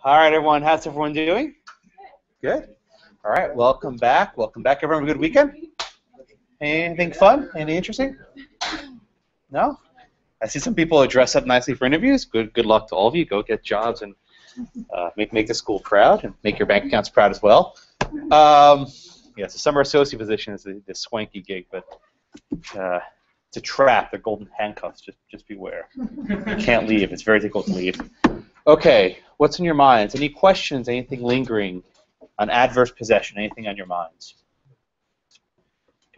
All right, everyone. How's everyone doing? Good. All right. Welcome back. Welcome back, everyone. Have a good weekend? Anything fun? Anything interesting? No? I see some people dress up nicely for interviews. Good luck to all of you. Go get jobs and make the school proud and make your bank accounts proud as well. Yes, the summer associate position is the swanky gig, but it's a trap. They're golden handcuffs. Just beware. You can't leave. It's very difficult to leave. Okay, what's in your minds? Any questions? Anything lingering on adverse possession? Anything on your minds?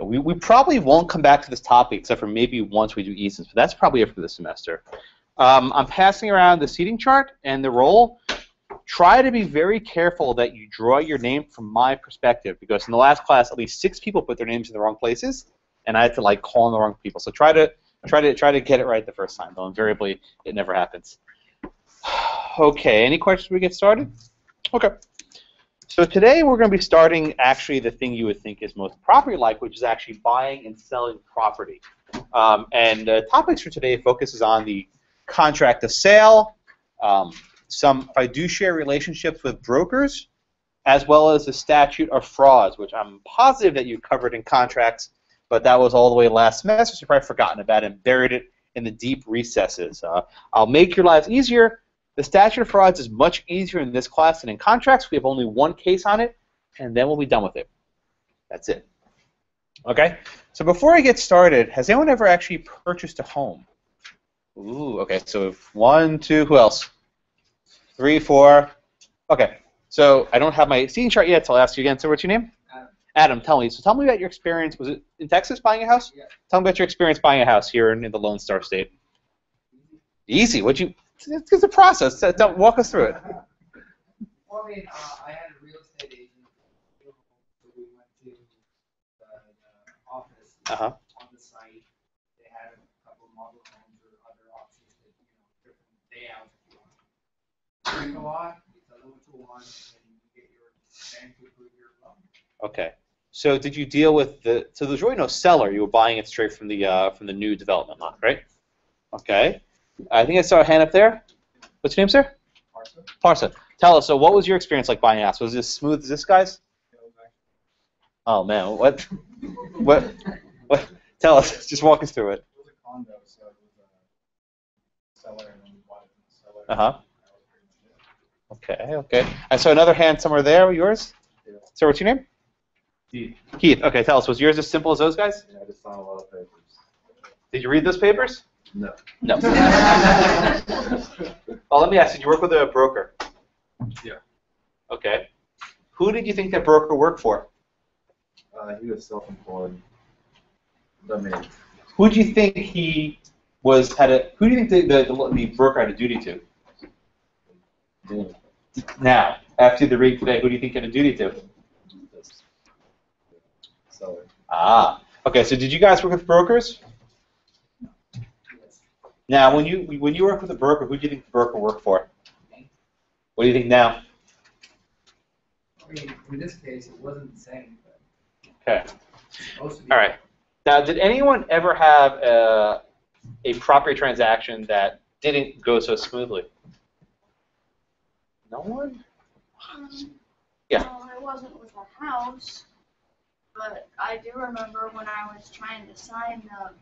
We probably won't come back to this topic except for maybe once we do ESINs, but that's probably it for this semester. I'm passing around the seating chart and the role. Try to be very careful that you draw your name from my perspective, because in the last class, at least 6 people put their names in the wrong places, and I had to like call on the wrong people. So try to get it right the first time, though invariably it never happens. Okay, any questions before we get started? Okay. So today we're going to be starting actually the thing you would think is most property-like, which is actually buying and selling property. And the topics for today focuses on the contract of sale, some fiduciary relationships with brokers, as well as the Statute of Frauds, which I'm positive that you covered in contracts, but that was all the way last semester, so you've probably forgotten about it and buried it in the deep recesses. I'll make your lives easier. The Statute of Frauds is much easier in this class than in contracts. We have only one case on it, and then we'll be done with it. That's it. Okay? So before I get started, has anyone ever actually purchased a home? Ooh, okay, so 1, 2, who else? 3, 4. Okay, so I don't have my seating chart yet, so I'll ask you again. So what's your name? Adam. Adam, tell me. So tell me about your experience. Was it in Texas buying a house? Yeah. Tell me about your experience buying a house here in the Lone Star State. Easy. What'd you? It's a process. Don't walk us through it. Well, I mean, I had a real estate agent, so we went to the office on the site. They had a couple of model homes or other options that, different layouts if you want. Drink a lot, you sell them to one, and you get your bank to approve your loan. Okay. So did you deal with the? So there's really no seller. You were buying it straight from the new development lot, right? Okay. I think I saw a hand up there. What's your name, sir? Parsa. Parsa. Tell us. So what was your experience like buying a house? Was it as smooth as this guy's? Oh man, what? What? Tell us. Just walk us through it. It was a condo, so it was a seller, and then we bought it from the seller. Okay. I saw another hand somewhere there. Yours? Yeah. Sir, what's your name? Keith. Keith. Okay, tell us. Was yours as simple as those guys? Yeah, I just signed a lot of papers. Did you read those papers? No. No. Well, let me ask you. Did you work with a broker? Yeah. Okay. Who did you think that broker worked for? He was self-employed. I mean, Who do you think he was Who do you think the broker had a duty to? yeah. Now, after the read today, who do you think he had a duty to? This seller. Ah. Okay. So did you guys work with brokers? Now, when you work with a broker, who do you think the broker worked for? What do you think now? I mean, in this case, it wasn't the same, but Okay. it's supposed to be. All right. Now, did anyone ever have a property transaction that didn't go so smoothly? No one? Yeah. Well, it wasn't with a house, but I do remember when I was trying to sign the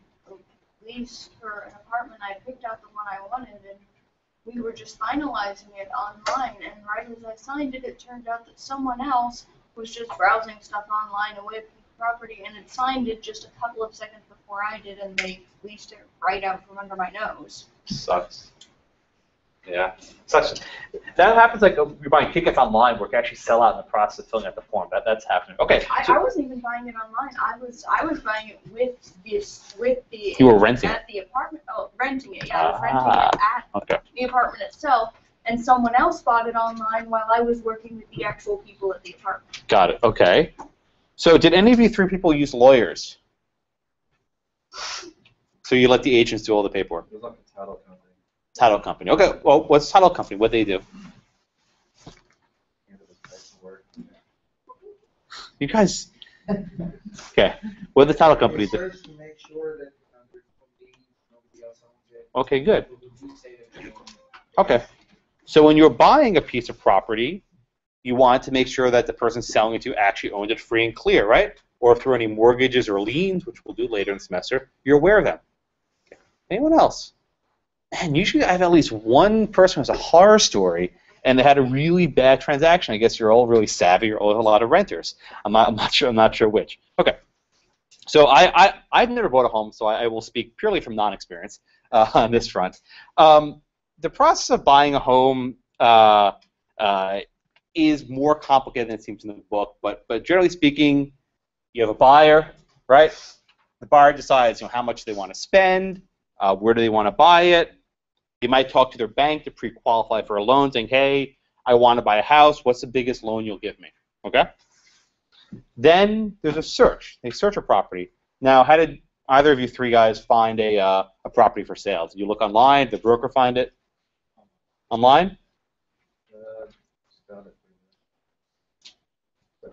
lease for an apartment, I picked out the one I wanted, and we were just finalizing it online, and right as I signed it, it turned out that someone else was just browsing stuff online away from the property, and had signed it just a couple of seconds before I did, and they leased it right out from under my nose. Sucks. Yeah. Sucks. That happens like you're buying tickets online where you can actually sell out in the process of filling out the form. That's happening. Okay. I wasn't even buying it online. I was buying it with the You were renting at the apartment. Oh, renting it. Yeah, I was renting it at the apartment itself, and someone else bought it online while I was working with the actual people at the apartment. Got it. Okay. So did any of you 3 people use lawyers? So you let the agents do all the paperwork? It was like a title company. Title company. Okay. Well, what's title company? What do they do? Handle the paperwork. You guys. Okay. What the title company do? Research to make sure that there's nobody else owns it. Okay. Good. Would you say that Okay. So when you're buying a piece of property, you want to make sure that the person selling it to you actually owned it free and clear, right? Or through any mortgages or liens, which we'll do later in the semester, you're aware of them. Anyone else? And usually I have at least one person who has a horror story and they had a really bad transaction. I guess you're all really savvy or a lot of renters. I'm not sure which. Okay. So I've never bought a home, so I will speak purely from non-experience on this front. The process of buying a home is more complicated than it seems in the book, but generally speaking, you have a buyer, right? The buyer decides, how much they want to spend, where do they want to buy it. They might talk to their bank to pre-qualify for a loan, saying, hey, I want to buy a house. What's the biggest loan you'll give me? Okay? Then there's a search. They search a property. Now, how did either of you three guys find a property for sale? Did you look online? Did the broker find it? Online?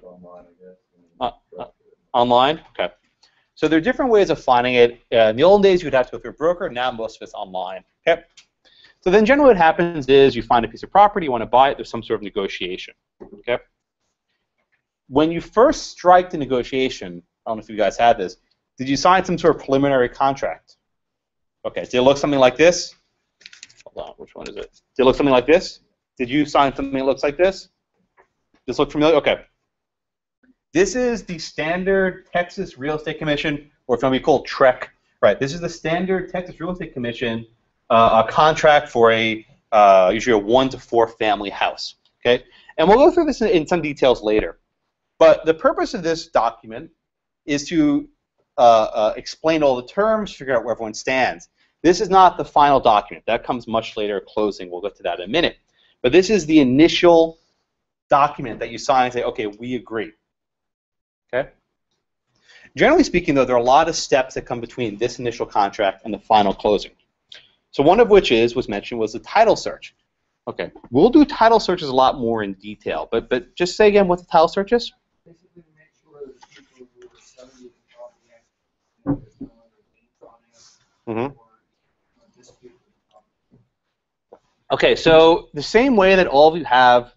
Online, I guess. Online? Okay. So there are different ways of finding it. In the old days, you'd have to go through a broker. Now most of it's online. Okay. So then generally what happens is you find a piece of property, you want to buy it, there's some sort of negotiation. Okay. When you first strike the negotiation, I don't know if you guys had this, did you sign some sort of preliminary contract? Okay. Did it look something like this? Hold on. Which one is it? Did it look something like this? Did you sign something that looks like this? Does this look familiar? Okay. This is the standard Texas Real Estate Commission, or if you want to be called TREC, right? This is the standard Texas Real Estate Commission a contract for usually a 1 to 4 family house. Okay, and we'll go through this in some details later. But the purpose of this document is to explain all the terms, figure out where everyone stands. This is not the final document. That comes much later at closing. We'll get to that in a minute. But this is the initial document that you sign and say, okay, we agree. Okay. Generally speaking, though, there are a lot of steps that come between this initial contract and the final closing. So one of which was mentioned was the title search. Okay, we'll do title searches a lot more in detail, but just say again what the title search is. Basically, to make sure that people who are selling the property actually there's no other liens on it or dispute with the property. Okay, so the same way that all of you have,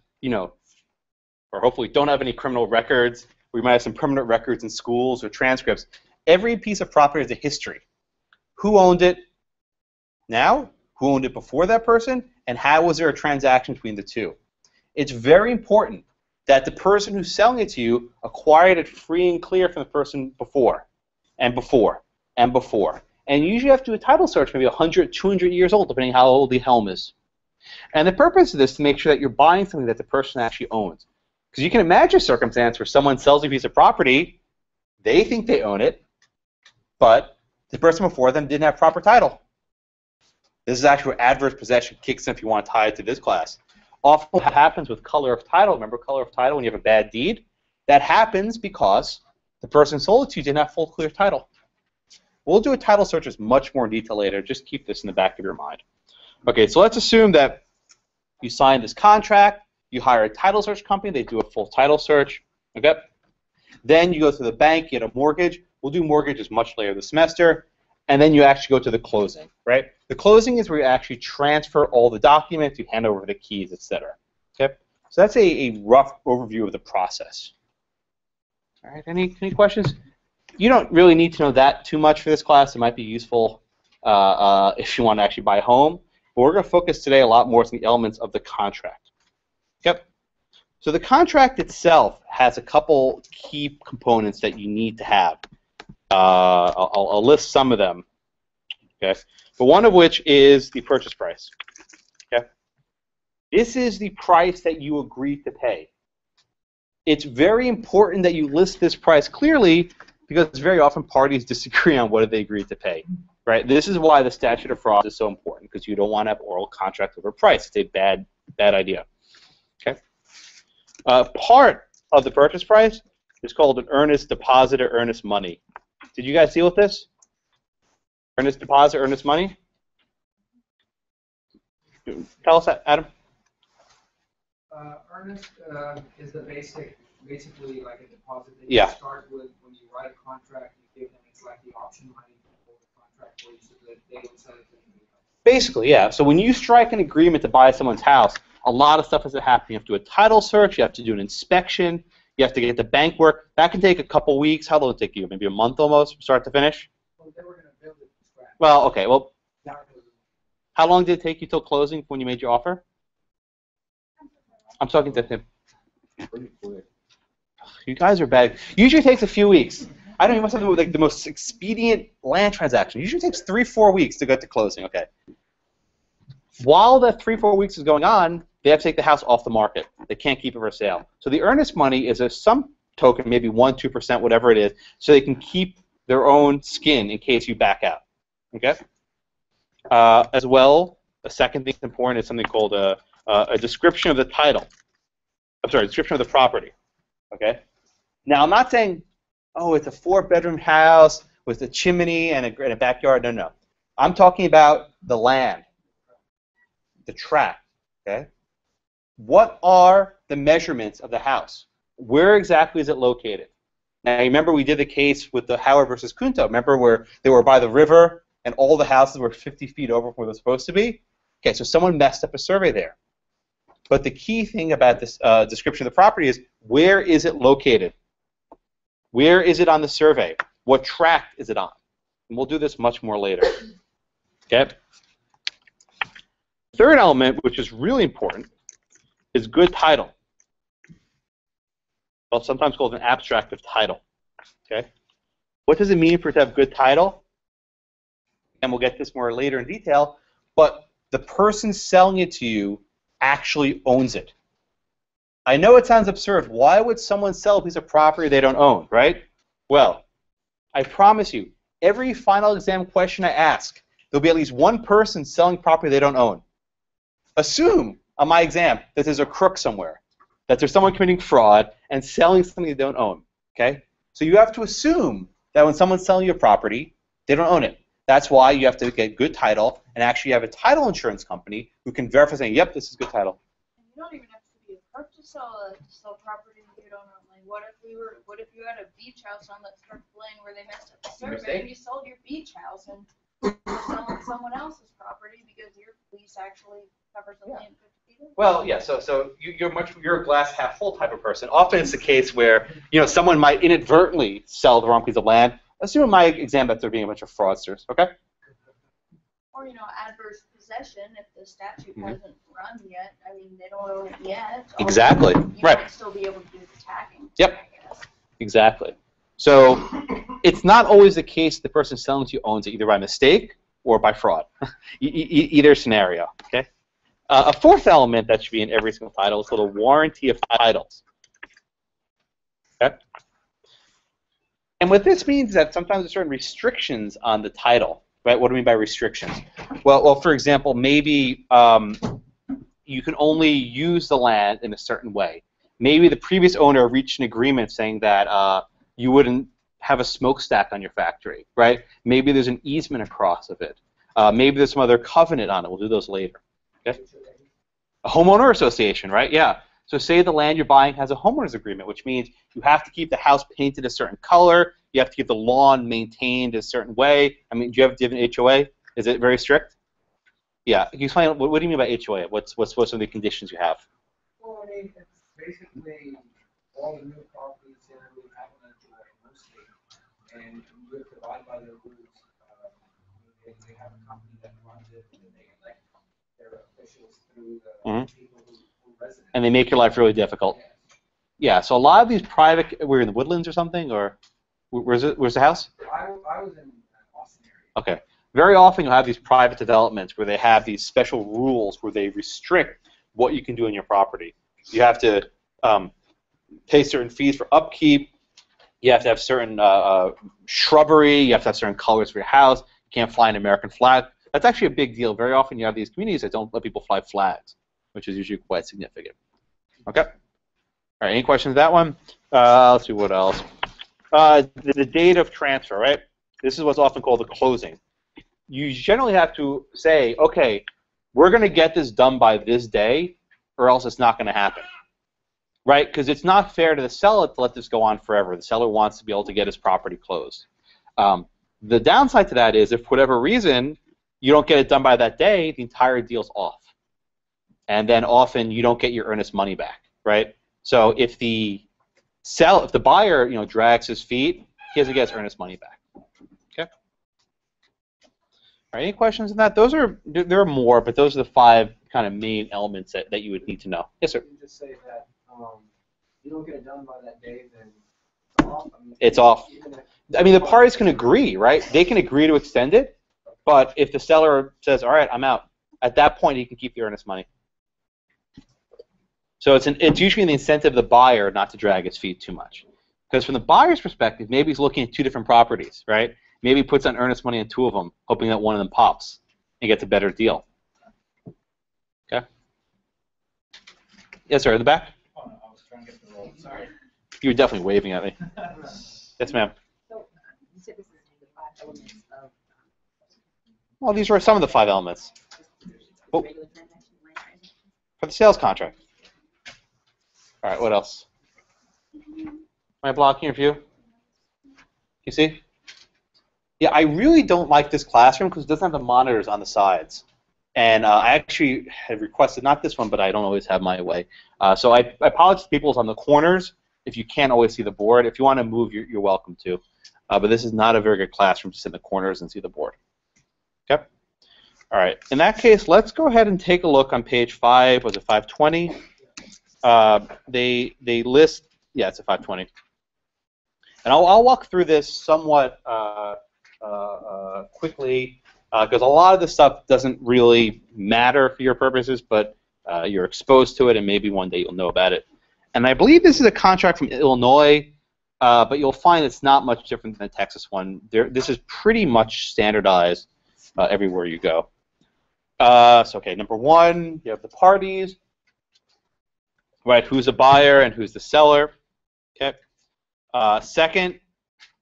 or hopefully don't have any criminal records. We might have some permanent records in schools or transcripts. Every piece of property has a history. Who owned it now? Who owned it before that person? And how was there a transaction between the two? It's very important that the person who's selling it to you acquired it free and clear from the person before, and before, and before. And you usually have to do a title search maybe 100, 200 years old, depending how old the home is. And the purpose of this is to make sure that you're buying something that the person actually owns. Because you can imagine a circumstance where someone sells a piece of property, they think they own it, but the person before them didn't have proper title. This is actually where adverse possession kicks in if you want to tie it to this class. Often what happens with color of title, remember color of title when you have a bad deed? That happens because the person sold it to you didn't have full clear title. We'll do a title search as much more in detail later. Just keep this in the back of your mind. Okay, so let's assume that you sign this contract. You hire a title search company, they do a full title search, okay? Then you go to the bank, get a mortgage. We'll do mortgages much later this semester. And then you actually go to the closing, right? The closing is where you actually transfer all the documents, you hand over the keys, etc. Okay? So that's a rough overview of the process. All right, any questions? You don't really need to know that too much for this class. It might be useful if you want to actually buy a home. But we're going to focus today a lot more on the elements of the contract. Yep. So the contract itself has a couple key components that you need to have. I'll list some of them. Okay. But one of which is the purchase price. Okay. This is the price that you agreed to pay. It's very important that you list this price clearly because very often parties disagree on what they agreed to pay. Right. This is why the Statute of Frauds is so important because you don't want to have oral contract over price. It's a bad idea. Okay. Part of the purchase price is called an earnest deposit or earnest money. Did you guys deal with this? Earnest deposit, earnest money? Tell us, Adam. Earnest is the basically like a deposit that you start with when you write a contract. You give them it's like the option money to hold the contract for you so that they don't sell it to anybody else. Basically, yeah. So when you strike an agreement to buy someone's house, A lot of stuff has to happen. You have to do a title search. You have to do an inspection. You have to get the bank work. That can take a couple weeks. How long will it take you? Maybe a month almost from start to finish? Well, they were going to build it from scratch. Well, okay. Well, Now it was- how long did it take you till closing when you made your offer? I'm talking to him. Pretty quick. You guys are bad. Usually it takes a few weeks. I don't even have to do like the most expedient land transaction. Usually it takes 3-4 weeks to get to closing. Okay. While that 3-4 weeks is going on, they have to take the house off the market. They can't keep it for sale. So the earnest money is some token, maybe 1-2%, whatever it is, so they can keep their own skin in case you back out. Okay. As well, a second thing that's important is something called a description of the title. I'm sorry, description of the property. Okay. Now I'm not saying, oh, it's a 4-bedroom house with a chimney and a backyard. No, no. I'm talking about the land, the tract. Okay. What are the measurements of the house? Where exactly is it located? Now, remember we did the case with the Howard versus Kunto. Remember where they were by the river and all the houses were 50 feet over where they're supposed to be? Okay, so someone messed up a survey there. But the key thing about this description of the property is where is it located? Where is it on the survey? What tract is it on? And we'll do this much more later. Okay? Third element, which is really important, is good title. Well, sometimes called an abstract of title. Okay? What does it mean for it to have good title? And we'll get this more later in detail, but the person selling it to you actually owns it. I know it sounds absurd. Why would someone sell a piece of property they don't own, right? Well, I promise you, every final exam question I ask, there'll be at least one person selling property they don't own. Assume on my exam that there's a crook somewhere, that there's someone committing fraud and selling something they don't own. Okay? So you have to assume that when someone's selling you a property, they don't own it. That's why you have to get good title and actually have a title insurance company who can verify saying, yep, this is good title. And you don't even have to be a crook to sell property you don't own. Like, what if you had a beach house on that started playing where they messed up the survey and you sold your beach house and you're selling someone else's property because your lease actually covers the land 50 feet? Well, yeah. So you're a glass half full type of person. Often it's the case where someone might inadvertently sell the wrong piece of land. Assume in my exam that they're being a bunch of fraudsters. Okay. Or adverse possession if the statute hasn't run yet. I mean, they don't own it yet. Exactly. You Right. might still be able to do the tagging. Yep. I guess. Exactly. So it's not always the case the person selling to you owns it either by mistake or by fraud. Either scenario. Okay. A fourth element that should be in every single title is called a warranty of titles. Okay. And what this means is that sometimes there's certain restrictions on the title. Right? What do I mean by restrictions? Well, for example, maybe you can only use the land in a certain way. Maybe the previous owner reached an agreement saying that you wouldn't have a smokestack on your factory, right? Maybe there's an easement across of it. Maybe there's some other covenant on it. We'll do those later. Okay? A homeowner association, right? Yeah. So say the land you're buying has a homeowner's agreement, which means you have to keep the house painted a certain color. You have to keep the lawn maintained a certain way. I mean, do you have an HOA? Is it very strict? Yeah. Can you explain what do you mean by HOA? What's some of the conditions you have? Well, I mean, it's basically all the new properties here we have an HOA mostly, and we have to abide by their rules. They have a company that runs it, and they elect their officials through the people who resident. And they make your life really difficult. Yeah. So a lot of these private, we're in the Woodlands or something, or where's the house? I was in Austin area. Okay. Very often you'll have these private developments where they have these special rules where they restrict what you can do on your property. You have to pay certain fees for upkeep. You have to have certain shrubbery. You have to have certain colors for your house. You can't fly an American flag. That's actually a big deal. Very often you have these communities that don't let people fly flags, which is usually quite significant. Okay? All right, any questions on that one? Let's see what else. The date of transfer, right? This is what's often called the closing. You generally have to say, okay, we're going to get this done by this day, or else it's not going to happen, right? Because it's not fair to the seller to let this go on forever. The seller wants to be able to get his property closed. The downside to that is if for whatever reason you don't get it done by that day, the entire deal's off. and then often you don't get your earnest money back, right? So if the buyer, drags his feet, he doesn't get his earnest money back. Okay. All right. Any questions on that? There are more, but those are the 5 kind of main elements that you would need to know. Yes, sir. You just say that you don't get it done by that day, then it's off. It's off. I mean, the parties can agree, right? They can agree to extend it, but if the seller says, "All right, I'm out," at that point he can keep the earnest money. So it's usually the incentive of the buyer not to drag his feet too much. Because from the buyer's perspective, maybe he's looking at 2 different properties, right? Maybe he puts on earnest money on 2 of them, hoping that one of them pops and gets a better deal. Okay? Yes, sir, in the back? Oh, no, I was trying to get the roll. Sorry. You were definitely waving at me. Yes, ma'am. So, you said this is the 5 elements of Well, these are some of the 5 elements. Oh. regular transaction, land transaction. For the sales contract. All right, what else? Am I blocking your view? You see? Yeah, I really don't like this classroom because it doesn't have the monitors on the sides. And I actually have requested, not this one, but I don't always have my way. So I apologize to people on the corners if you can't always see the board. If you want to move, you're welcome to. But this is not a very good classroom to sit in the corners and see the board. Okay? All right. In that case, let's go ahead and take a look on page 5. Was it 520? They list, yeah, it's a 520. And I'll walk through this somewhat quickly because a lot of this stuff doesn't really matter for your purposes, but you're exposed to it and maybe one day you'll know about it. And I believe this is a contract from Illinois, but you'll find it's not much different than the Texas one. This is pretty much standardized everywhere you go. So, okay, number 1, you have the parties. Right, who's the buyer and who's the seller? Okay. Second,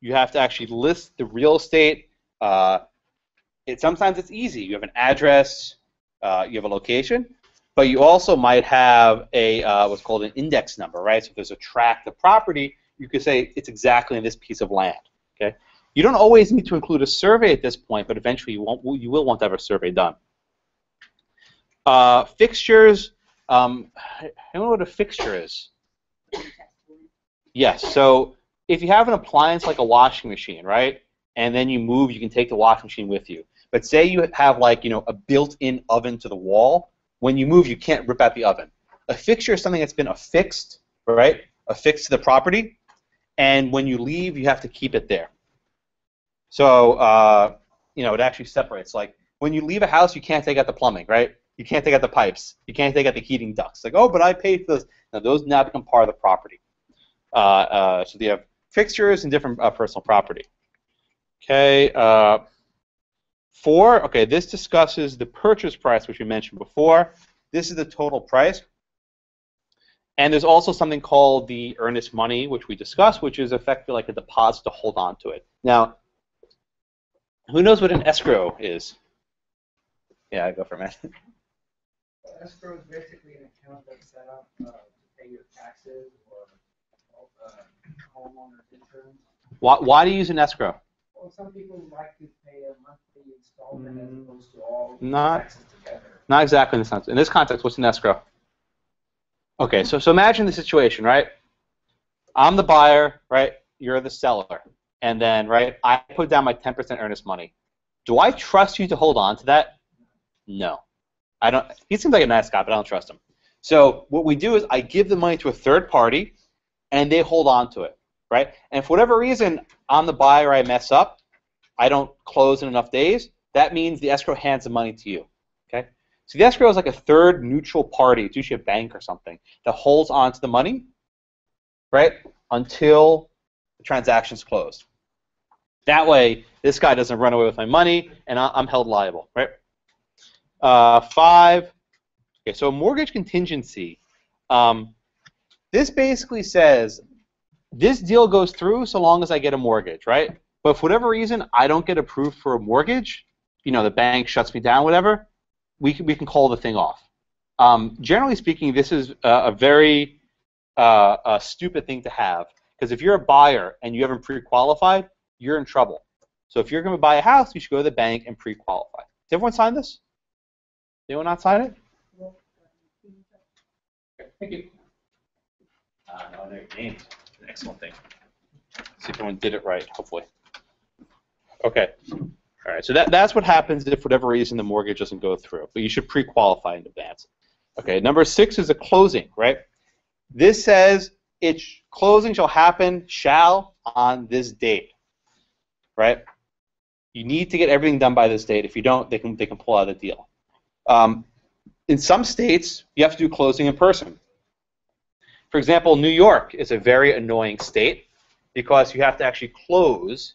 you have to actually list the real estate. Sometimes it's easy. You have an address, you have a location, but you also might have a what's called an index number, right? So if there's a tract of property, you could say it's exactly in this piece of land. Okay. You don't always need to include a survey at this point, but eventually you will want to have a survey done. Fixtures. I don't know what a fixture is. Yes, so if you have an appliance like a washing machine, right, and then you move, you can take the washing machine with you. But say you have a built-in oven to the wall. When you move, you can't rip out the oven. A fixture is something that's been affixed, right, affixed to the property, and when you leave, you have to keep it there. So, it actually separates. Like when you leave a house, you can't take out the plumbing, right? You can't take out the pipes. You can't take out the heating ducts. Like, oh, but I paid for those. Now, those now become part of the property. So you have fixtures and different personal property. Okay. 4. Okay, this discusses the purchase price, which we mentioned before. This is the total price. And there's also something called the earnest money, which we discussed, which is effectively like a deposit to hold on to it. Now, who knows what an escrow is? Yeah, I go for a minute. Escrow is basically an account that's set up to pay your taxes or homeowner's insurance. Why do you use an escrow? Well, some people like to pay a monthly installment as opposed to all Not- taxes together. Not exactly in this context. In this context, what's an escrow? Okay, so imagine the situation, right? I'm the buyer, right? You're the seller. And then, right, I put down my 10% earnest money. Do I trust you to hold on to that? No. I don't. He seems like a nice guy, but I don't trust him. So what we do is I give the money to a third party, and they hold on to it, right? And for whatever reason, I'm the buyer, I mess up, I don't close in enough days, that means the escrow hands the money to you, okay? So the escrow is like a third neutral party. It's usually a bank or something that holds on to the money, right, until the transaction's closed. That way, this guy doesn't run away with my money, and I'm held liable, right? 5. Okay, so mortgage contingency. This basically says this deal goes through so long as I get a mortgage, right? But for whatever reason, I don't get approved for a mortgage. The bank shuts me down, whatever. We can call the thing off. Generally speaking, this is a very stupid thing to have because if you're a buyer and you haven't pre-qualified, you're in trouble. So if you're going to buy a house, you should go to the bank and pre-qualify. Did everyone sign this? Did anyone not sign it? Thank you. I know your name. An excellent thing. See if everyone did it right, hopefully. Okay. All right. So that's what happens if, for whatever reason, the mortgage doesn't go through. But you should pre-qualify in advance. Okay. Number 6 is a closing, right? This says closing shall happen on this date, right? You need to get everything done by this date. If you don't, they can pull out of the deal. In some states, you have to do closing in person. For example, New York is a very annoying state because you have to actually close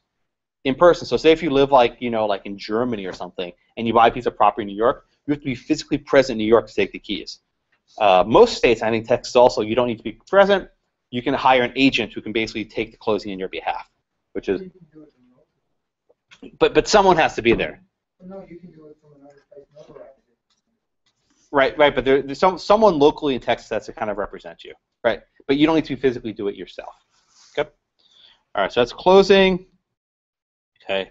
in person. So say if you live like in Germany or something, and you buy a piece of property in New York, you have to be physically present in New York to take the keys. Most states, I think Texas also, you don't need to be present. You can hire an agent who can basically take the closing on your behalf, which is. But someone has to be there. No, you can do it from another place. Right. But there's someone locally in Texas that's to kind of represent you, right? But you don't need to physically do it yourself. Okay. All right. So that's closing. Okay.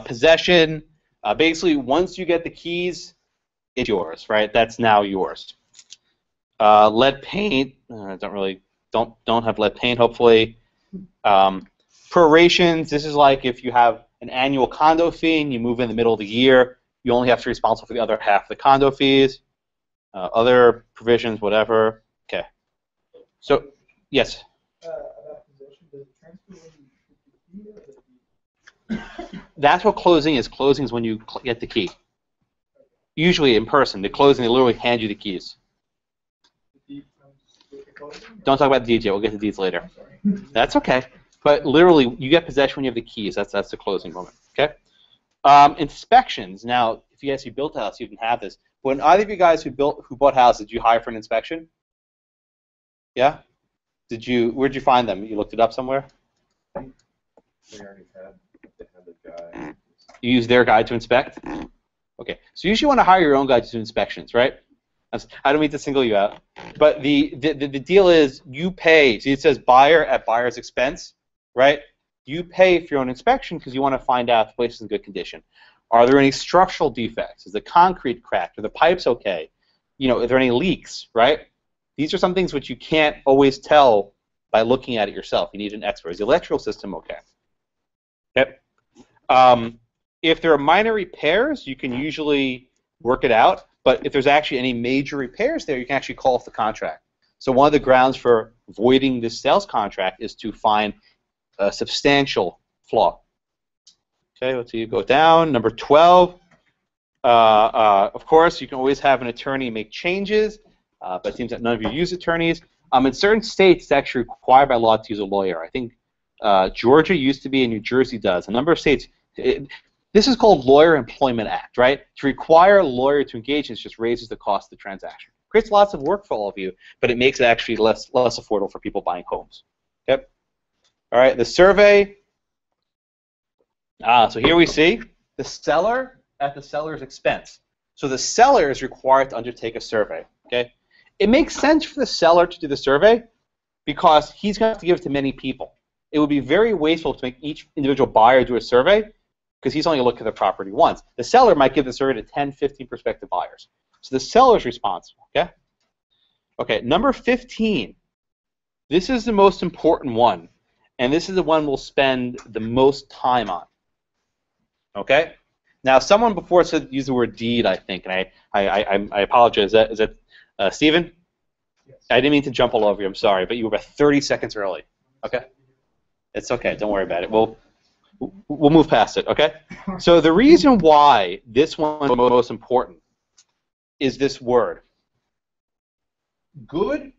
Possession. Basically, once you get the keys, it's yours, right? That's now yours. Lead paint. Don't have lead paint. Hopefully. Prorations. This is like if you have an annual condo fee and you move in the middle of the year, you only have to be responsible for the other half of the condo fees. Other provisions, whatever. Okay. So, yes. About possession, does it transfer when you get the key or the key? That's what closing is. Closing is when you get the key. Usually in person. The closing, they literally hand you the keys. The deed comes with the closing? Don't talk about the deeds yet. We'll get to the deeds later. I'm sorry. That's okay. But literally, you get possession when you have the keys. That's the closing moment. Okay. Inspections. Now, if you guys who built a house, you didn't have this. When either of you guys who bought houses, did you hire for an inspection? Yeah. Where'd you find them? You looked it up somewhere. They already had the guy. You use their guide to inspect. Okay. So you usually want to hire your own guy to do inspections, right? I don't mean to single you out, but the deal is you pay. See, it says buyer at buyer's expense, right? You pay for your own inspection because you want to find out if the place is in good condition. Are there any structural defects? Is the concrete cracked? Are the pipes okay? Are there any leaks, right? These are some things which you can't always tell by looking at it yourself. You need an expert. Is the electrical system okay? Yep. If there are minor repairs, you can usually work it out. But if there's actually any major repairs there, you can actually call off the contract. So one of the grounds for voiding this sales contract is to find a substantial flaw. Okay, let's see, you go down. Number 12, of course, you can always have an attorney make changes, but it seems that none of you use attorneys. In certain states, it's actually required by law to use a lawyer. I think Georgia used to be and New Jersey does. A number of states, this is called Lawyer Employment Act, right? To require a lawyer to engage in this just raises the cost of the transaction. Creates lots of work for all of you, but it makes it actually less affordable for people buying homes. Okay? All right, the survey. So here we see the seller at the seller's expense. So the seller is required to undertake a survey. Okay? It makes sense for the seller to do the survey because he's going to have to give it to many people. It would be very wasteful to make each individual buyer do a survey because he's only looking at the property once. The seller might give the survey to 10, 15 prospective buyers. So the seller's responsible. Okay? Okay, number 15. This is the most important one, and this is the one we'll spend the most time on. Okay? Now, someone before said use the word deed, I think, and I apologize. Is that Stephen? Yes. I didn't mean to jump all over you. I'm sorry, but you were about 30 seconds early. Okay? It's okay. Don't worry about it. We'll move past it. Okay? So the reason why this one is most important is this word. Good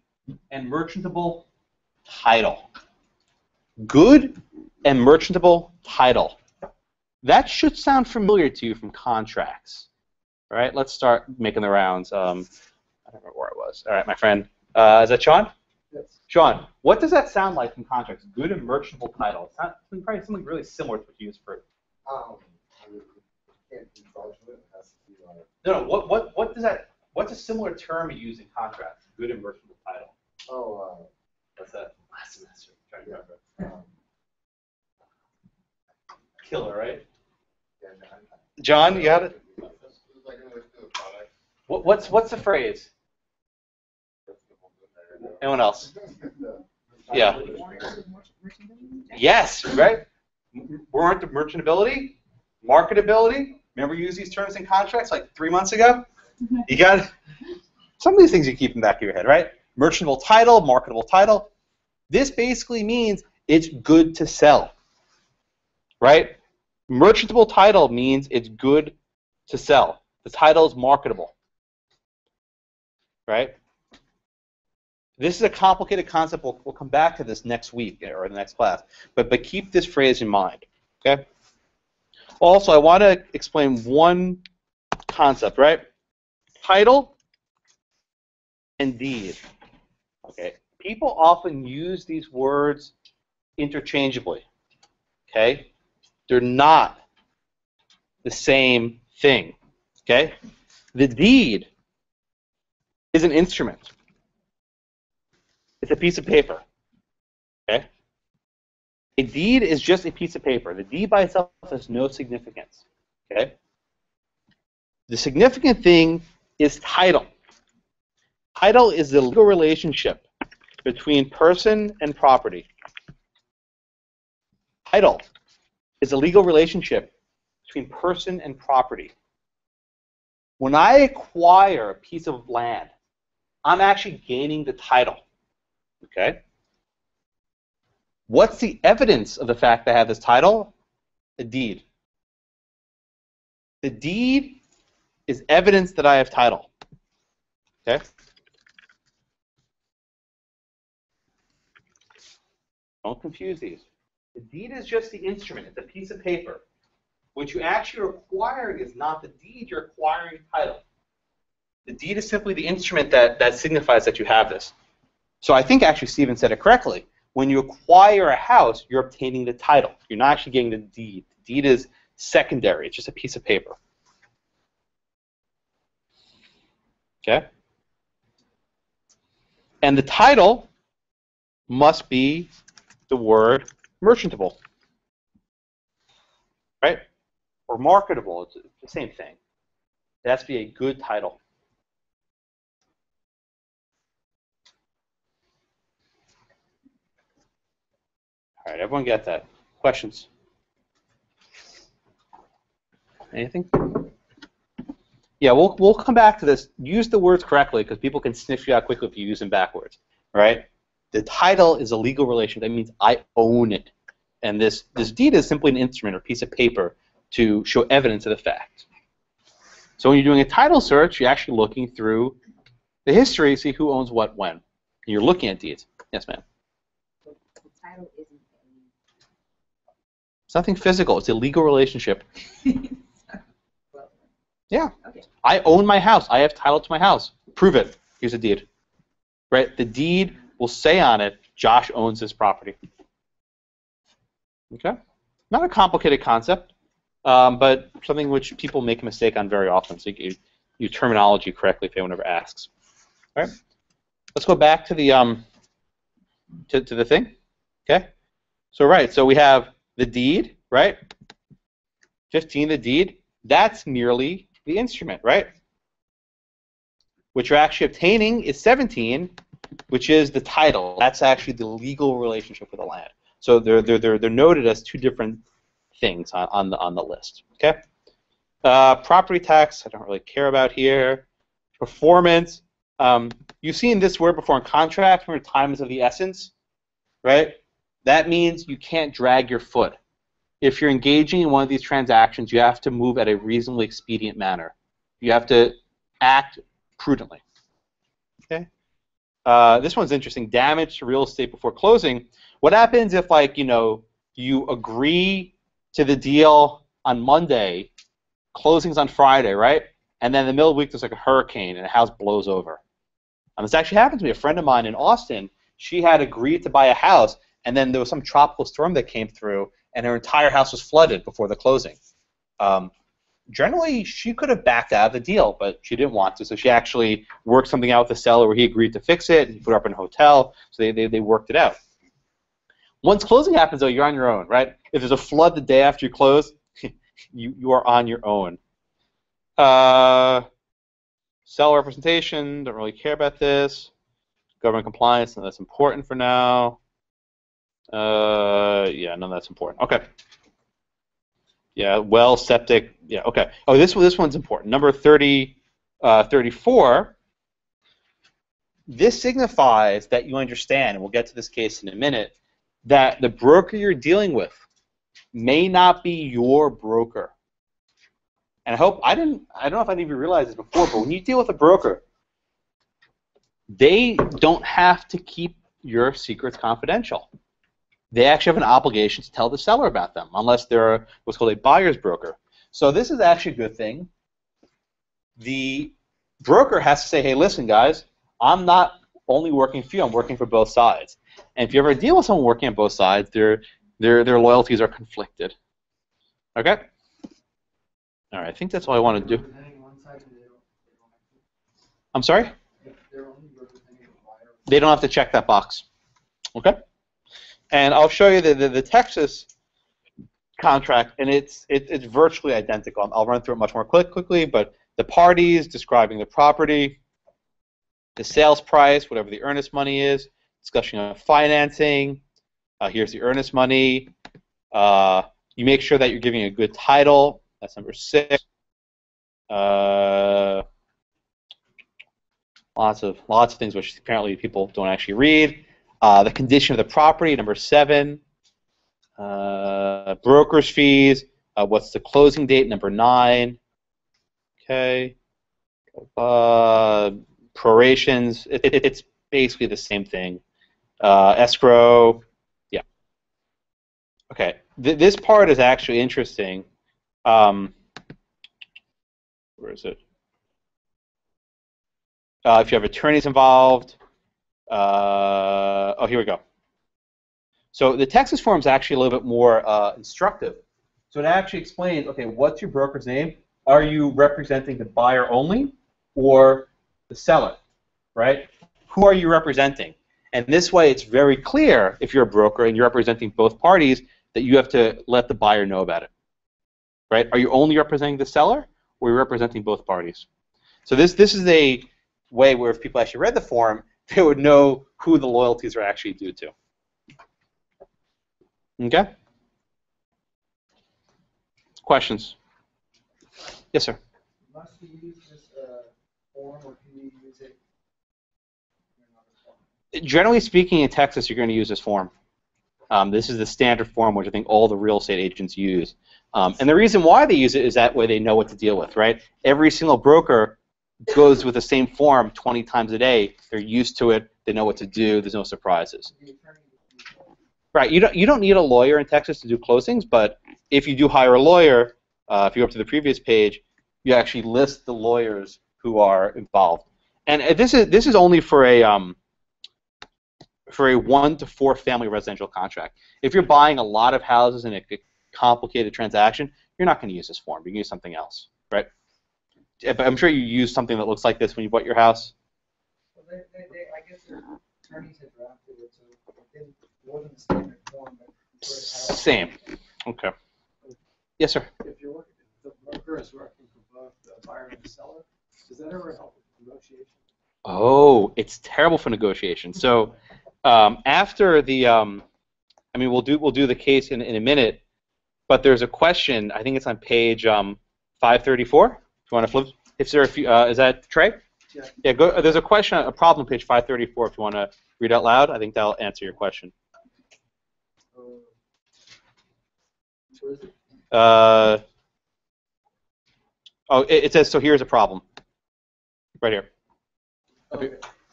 and merchantable title. Good and merchantable title. That should sound familiar to you from contracts. All right, let's start making the rounds. I don't remember where I was. All right, my friend. Is that Sean? Yes. Sean, what does that sound like from contracts? Good and merchantable title. It's not probably something really similar to what you use for. Can't be fraudulent. It has to be like. No. What does that? What's a similar term you use in contracts? Good and merchantable title. Oh. What's that? Last semester. Trying to remember. Um, Killer, right? yeah, John, you got it. Like a product. What's the phrase? Anyone else? Yeah. Yes, right? Warrant of merchantability, marketability. Remember you used these terms in contracts like 3 months ago? You got some of these things you keep in the back of your head, right? Merchantable title, marketable title. This basically means it's good to sell, right? Merchantable title means it's good to sell. The title is marketable, right? This is a complicated concept. We'll come back to this next week or in the next class, but keep this phrase in mind, okay? Also, I want to explain one concept, right? Title and deed. Okay. People often use these words interchangeably. Okay? They're not the same thing. Okay? The deed is an instrument. It's a piece of paper. Okay? A deed is just a piece of paper. The deed by itself has no significance. Okay? The significant thing is title. Title is the legal relationship between person and property. Title is a legal relationship between person and property. When I acquire a piece of land, I'm actually gaining the title. Okay? What's the evidence of the fact that I have this title? A deed. The deed is evidence that I have title. Okay? Don't confuse these. The deed is just the instrument. It's a piece of paper. What you actually are acquiring is not the deed. You're acquiring title. The deed is simply the instrument that signifies that you have this. So I think actually Stephen said it correctly. When you acquire a house, you're obtaining the title. You're not actually getting the deed. The deed is secondary. It's just a piece of paper. Okay? And the title must be the word merchantable, right? Or marketable. It's the same thing. It has to be a good title. All right, everyone get that? Questions? Anything? Yeah, we'll come back to this. Use the words correctly because people can sniff you out quickly if you use them backwards, right? The title is a legal relation. That means I own it. And this deed is simply an instrument or piece of paper to show evidence of the fact. So when you're doing a title search, you're actually looking through the history to see who owns what when. And you're looking at deeds. Yes, ma'am? The title isn't It's nothing physical. It's a legal relationship. Yeah. Okay. I own my house. I have title to my house. Prove it. Here's a deed. Right? The deed will say on it, Josh owns this property. Okay? Not a complicated concept, but something which people make a mistake on very often. So you use terminology correctly if anyone ever asks. All right? Let's go back to the to the thing. Okay? So right, so we have the deed, right? 15, the deed. That's merely the instrument, right? What you're actually obtaining is 17, which is the title. That's actually the legal relationship with the land. So they're noted as two different things on the list. Okay. Property tax, I don't really care about here. Performance. You've seen this word before in contract. Remember, time is of the essence, right? That means you can't drag your foot. If you're engaging in one of these transactions, you have to move at a reasonably expedient manner. You have to act prudently. Okay. This one's interesting. Damage to real estate before closing. What happens if, like, you agree to the deal on Monday, closing's on Friday, right? And then in the middle of the week there's like a hurricane and the house blows over. This actually happened to me. A friend of mine in Austin, she had agreed to buy a house, and then there was some tropical storm that came through, and her entire house was flooded before the closing. Generally, she could have backed out of the deal, but she didn't want to, so she actually worked something out with the seller where he agreed to fix it, and he put her up in a hotel, so they worked it out. Once closing happens, though, you're on your own, right? If there's a flood the day after you close, you are on your own. Seller representation, don't really care about this. Government compliance, and that's important for now. Yeah, none of that's important. Okay. Yeah, well, septic. Yeah, okay. Oh, this one's important. Number 34. This signifies that you understand, and we'll get to this case in a minute, that the broker you're dealing with may not be your broker. And I don't know if any of you realized this before, but when you deal with a broker, they don't have to keep your secrets confidential. They actually have an obligation to tell the seller about them, unless they're what's called a buyer's broker. So this is actually a good thing. The broker has to say, hey, listen, guys, I'm not only working for you, I'm working for both sides. And if you ever deal with someone working on both sides, their loyalties are conflicted. Okay? All right, I think that's all I want to do. I'm sorry? They don't have to check that box. Okay? And I'll show you the Texas contract, and it's virtually identical. I'll run through it much more quickly, but the parties describing the property, the sales price, whatever the earnest money is, discussion of financing, here's the earnest money. You make sure that you're giving a good title. That's number 6. Lots of things which apparently people don't actually read. The condition of the property, number 7. Broker's fees. What's the closing date, number 9. Okay. Prorations. It's basically the same thing. Escrow. Yeah. Okay. This part is actually interesting. Where is it? If you have attorneys involved. Oh, here we go. So the Texas form is actually a little bit more instructive. So it actually explains, okay, what's your broker's name? Are you representing the buyer only or the seller, right? Who are you representing? And this way it's very clear, if you're a broker and you're representing both parties, that you have to let the buyer know about it, right? Are you only representing the seller, or are you representing both parties? So this is a way where if people actually read the form, they would know who the loyalties are actually due to. Okay? Questions? Yes, sir. Must you use this form, or can you use it in another form? Generally speaking, in Texas, you're going to use this form. This is the standard form, which I think all the real estate agents use. And the reason why they use it is that way they know what to deal with, right? Every single broker goes with the same form 20 times a day. They're used to it. They know what to do. There's no surprises. Right. You don't need a lawyer in Texas to do closings, but if you do hire a lawyer, if you go up to the previous page, you actually list the lawyers who are involved. And this is only for a 1 to 4 family residential contract. If you're buying a lot of houses in a complicated transaction, you're not going to use this form. You can use something else, right? But I'm sure you used something that looks like this when you bought your house. Well, I guess their attorneys had drafted it, so it wasn't a standard form, but same. Okay. Yes, sir. If you're working, if the broker is working for both the buyer and the seller, does that ever help with negotiation? Oh, it's terrible for negotiation. So after the, I mean, we'll do the case in a minute, but there's a question. I think it's on page 534. If you want to flip, if there, is that Trey? Yeah. Yeah. Go. There's a question, a problem, page 534. If you want to read out loud, I think that'll answer your question. Where is it? It says, so here's a problem. Right here. Okay.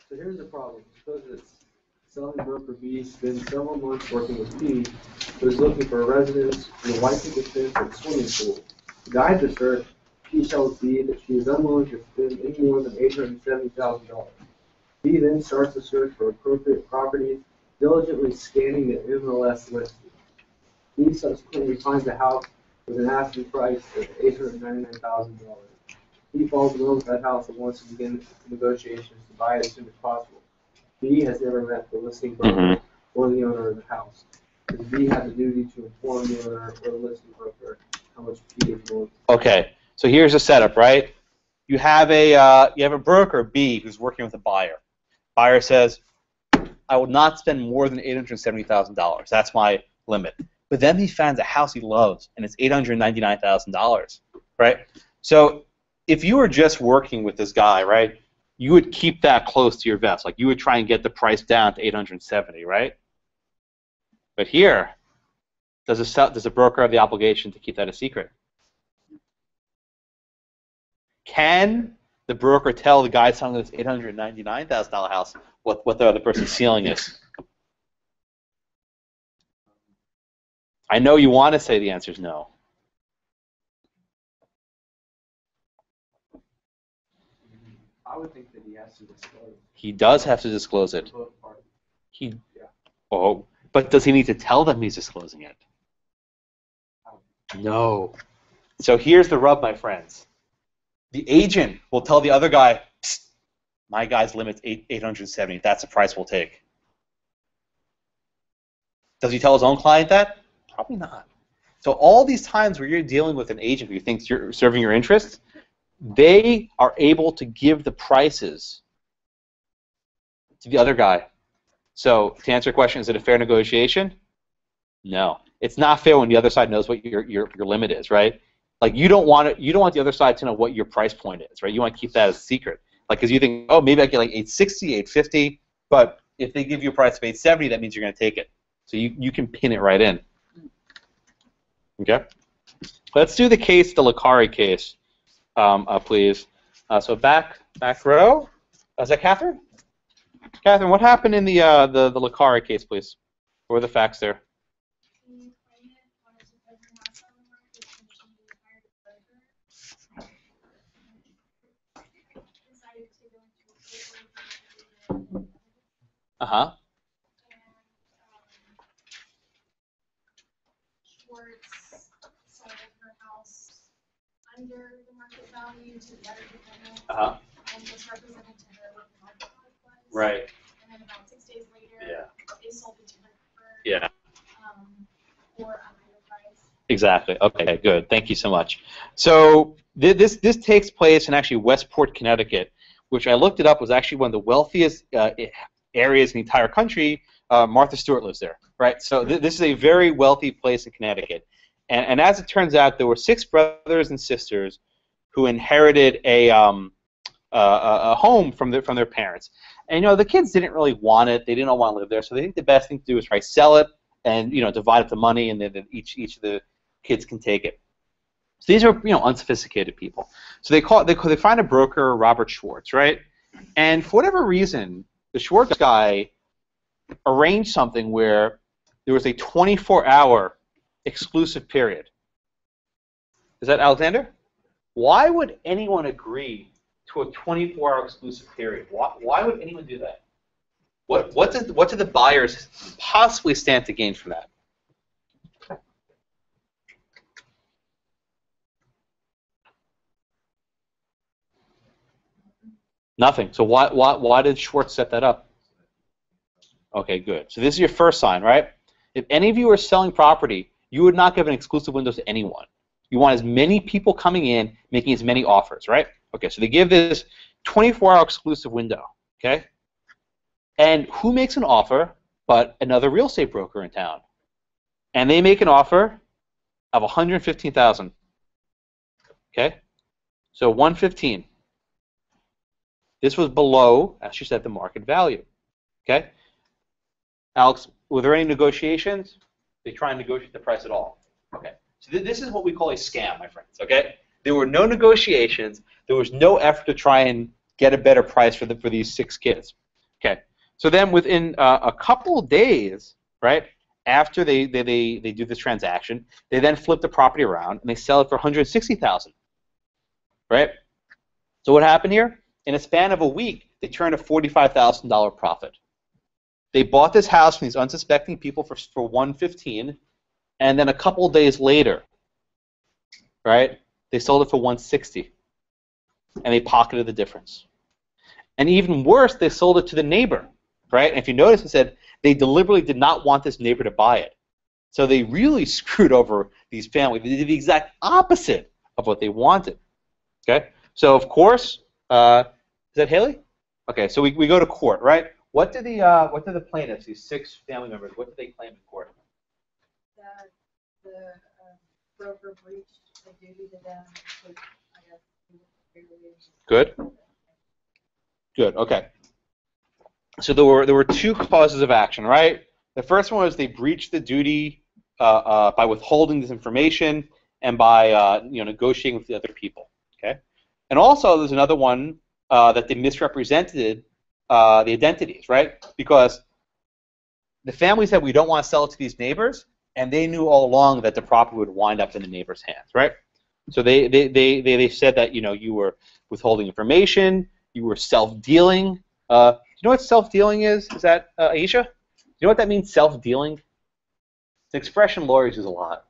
So here's the problem. Suppose it's selling broker B spends several months working with P, who is looking for a residence and a wife to spend for a swimming pool. To guide the search, P tells B that she is unwilling to spend any more than $870,000. B then starts a search for appropriate properties, diligently scanning the MLS listing. B subsequently finds a house with an asking price of $899,000. He falls in love with that house and wants to begin negotiations to buy it as soon as possible. B has never met the listing broker or the owner of the house. Does B have the duty to inform the owner or the listing broker how much P is willing to pay? Okay. So here's the setup, right? You have a broker B who's working with a buyer. Buyer says, I will not spend more than $870,000. That's my limit. But then he finds a house he loves, and it's $899,000, right? So if you were just working with this guy, right, you would keep that close to your vest. Like you would try and get the price down to $870,000, right? But here, does a broker have the obligation to keep that a secret? Can the broker tell the guy selling this $899,000 house what the other person's ceiling is? I know you want to say the answer is no. I would think that he has to disclose. He does have to disclose it. Oh, but does he need to tell them he's disclosing it? No. So here's the rub, my friends. The agent will tell the other guy, my guy's limit's $870. That's the price we'll take. Does he tell his own client that? Probably not. So all these times where you're dealing with an agent who thinks you're serving your interests, they are able to give the prices to the other guy. So to answer your question, is it a fair negotiation? No. It's not fair when the other side knows what your limit is, right? Like you don't want the other side to know what your price point is, right? You want to keep that as a secret. Like because you think, oh, maybe I get like $860, $850, but if they give you a price of $870, that means you're going to take it. So you can pin it right in. Okay. Let's do the Licari case, please. So back row. Is that Catherine? Catherine, what happened in the Licari case, please? What were the facts there? The claimant wanted to put her house on the market, so she hired a broker. Decided to go into a broker. Uh-huh. Schwartz sold her house under the market value to the other defendant, and was represented to her what the market value was. Right. And then about 6 days later, Yeah. they sold it to her Yeah. For a higher price. Exactly. Okay, good. Thank you so much. So this takes place in actually Westport, Connecticut, which I looked it up was actually one of the wealthiest areas in the entire country. Martha Stewart lives there, right? So this is a very wealthy place in Connecticut. And as it turns out, there were 6 brothers and sisters who inherited a home from their parents. And the kids didn't really want it. They didn't all want to live there. So they think the best thing to do is try sell it and divide up the money, and then each of the kids can take it. So these are unsophisticated people. So they find a broker, Robert Schwartz, right? And for whatever reason, the Schwartz guy arranged something where there was a 24-hour exclusive period. Is that Alexander? Why would anyone agree to a 24-hour exclusive period? Why would anyone do that? What do the buyers possibly stand to gain from that? Nothing. So why did Schwartz set that up? Okay, good. So this is your first sign, right? If any of you are selling property, you would not give an exclusive window to anyone. You want as many people coming in, making as many offers, right? Okay, so they give this 24-hour exclusive window, okay? And who makes an offer but another real estate broker in town? And they make an offer of $115,000, okay? So 115. This was below, as she said, the market value, okay? Alex, were there any negotiations? They try and negotiate the price at all. Okay. So this is what we call a scam, my friends, okay? There were no negotiations. There was no effort to try and get a better price for these 6 kids. Okay. So then within a couple of days, right, after they do this transaction, they then flip the property around and they sell it for $160,000, right? So what happened here? In a span of a week, they turned a $45,000 profit. They bought this house from these unsuspecting people for $115,000, and then a couple of days later, right, they sold it for $160,000, and they pocketed the difference. And even worse, they sold it to the neighbor, right? And if you notice, it said they deliberately did not want this neighbor to buy it. So they really screwed over these families. They did the exact opposite of what they wanted. Okay? So of course, is that Haley? Okay, so we go to court, right? What do the plaintiffs, these 6 family members, what do they claim in court? That the broker breached the duty to them, I guess. Good. Good. Okay. So there were 2 causes of action, right? The first one was they breached the duty by withholding this information and by negotiating with the other people. Okay. And also there's another one that they misrepresented the identities, right? Because the family said we don't want to sell it to these neighbors, and they knew all along that the property would wind up in the neighbor's hands, right? So they said that you were withholding information, you were self-dealing. Do you know what self-dealing is? Is that Aisha? Do you know what that means? Self-dealing. It's an expression lawyers use a lot.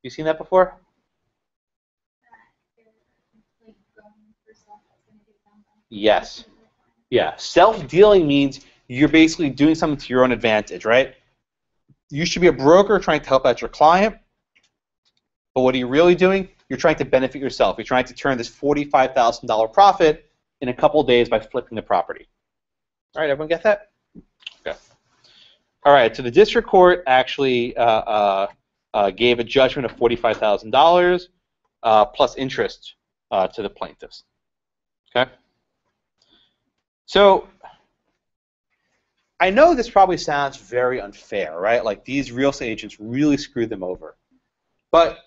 You seen that before? Yes. Yeah. Self-dealing means you're basically doing something to your own advantage, right? You should be a broker trying to help out your client, but what are you really doing? You're trying to benefit yourself. You're trying to turn this $45,000 profit in a couple of days by flipping the property. All right, everyone get that? Okay. All right, so the district court actually gave a judgment of $45,000 plus interest to the plaintiffs. Okay. So I know this probably sounds very unfair, right? Like these real estate agents really screwed them over. But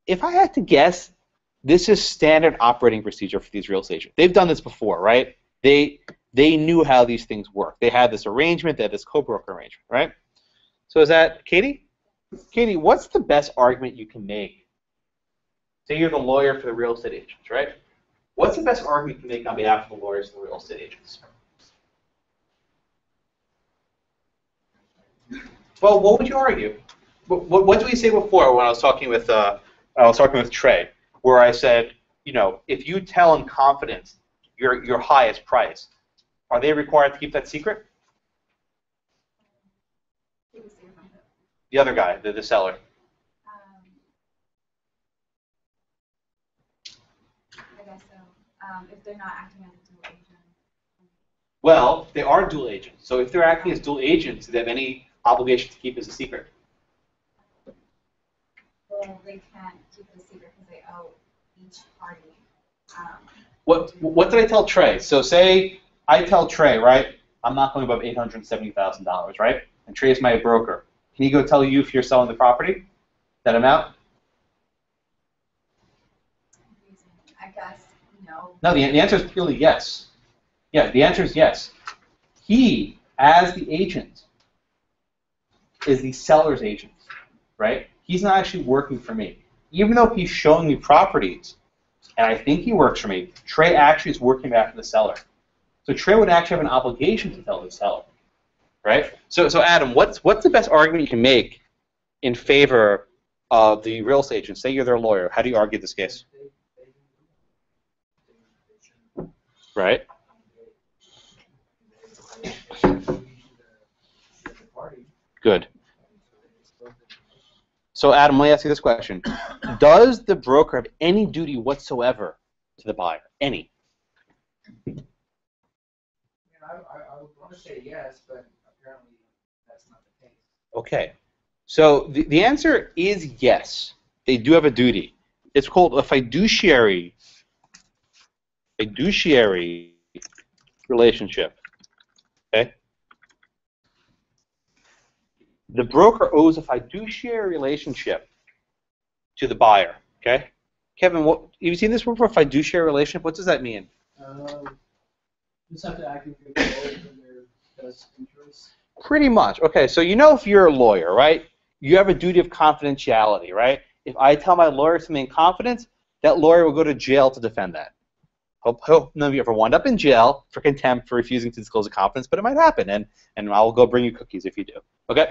if I had to guess, this is standard operating procedure for these real estate agents. They've done this before, right? They knew how these things work. They had this arrangement, they had this co-broker arrangement, right? So is that Katie? Katie, what's the best argument you can make? Say you're the lawyer for the real estate agents, right? What's the best argument you can make on behalf of the lawyers and the real estate agents? Well, what would you argue? What did we say before when I was talking with Trey, where I said, if you tell in confidence your highest price, are they required to keep that secret? The other guy, the seller. I guess so. If they're not acting as a dual agent. Well, they are dual agents. So if they're acting as dual agents, do they have any obligation to keep as a secret? Well, they can't keep it a secret because they owe each party. What did I tell Trey? So say I tell Trey, right, I'm not going above $870,000, right? And Trey's my broker. Can he go tell you if you're selling the property? That amount? I guess no. No, the answer is clearly yes. Yeah, the answer is yes. He, as the agent, is the seller's agent, right? He's not actually working for me. Even though he's showing me properties, and I think he works for me, Trey actually is working back for the seller. So Trey would actually have an obligation to tell the seller, right? So Adam, what's the best argument you can make in favor of the real estate agent? Say you're their lawyer. How do you argue this case? Right. Good. So Adam, let me ask you this question. Does the broker have any duty whatsoever to the buyer? Any? I would want to say yes, but apparently that's not the case. Okay. So the answer is yes. They do have a duty. It's called a fiduciary relationship. Okay? The broker owes a fiduciary relationship to the buyer. Okay? Kevin, have you seen this word for fiduciary relationship? What does that mean? Just have to act in control in their best interests. Pretty much. Okay, so if you're a lawyer, right? You have a duty of confidentiality, right? If I tell my lawyer something in confidence, that lawyer will go to jail to defend that. Hope none of you ever wind up in jail for contempt for refusing to disclose a confidence, but it might happen, and I'll go bring you cookies if you do. Okay?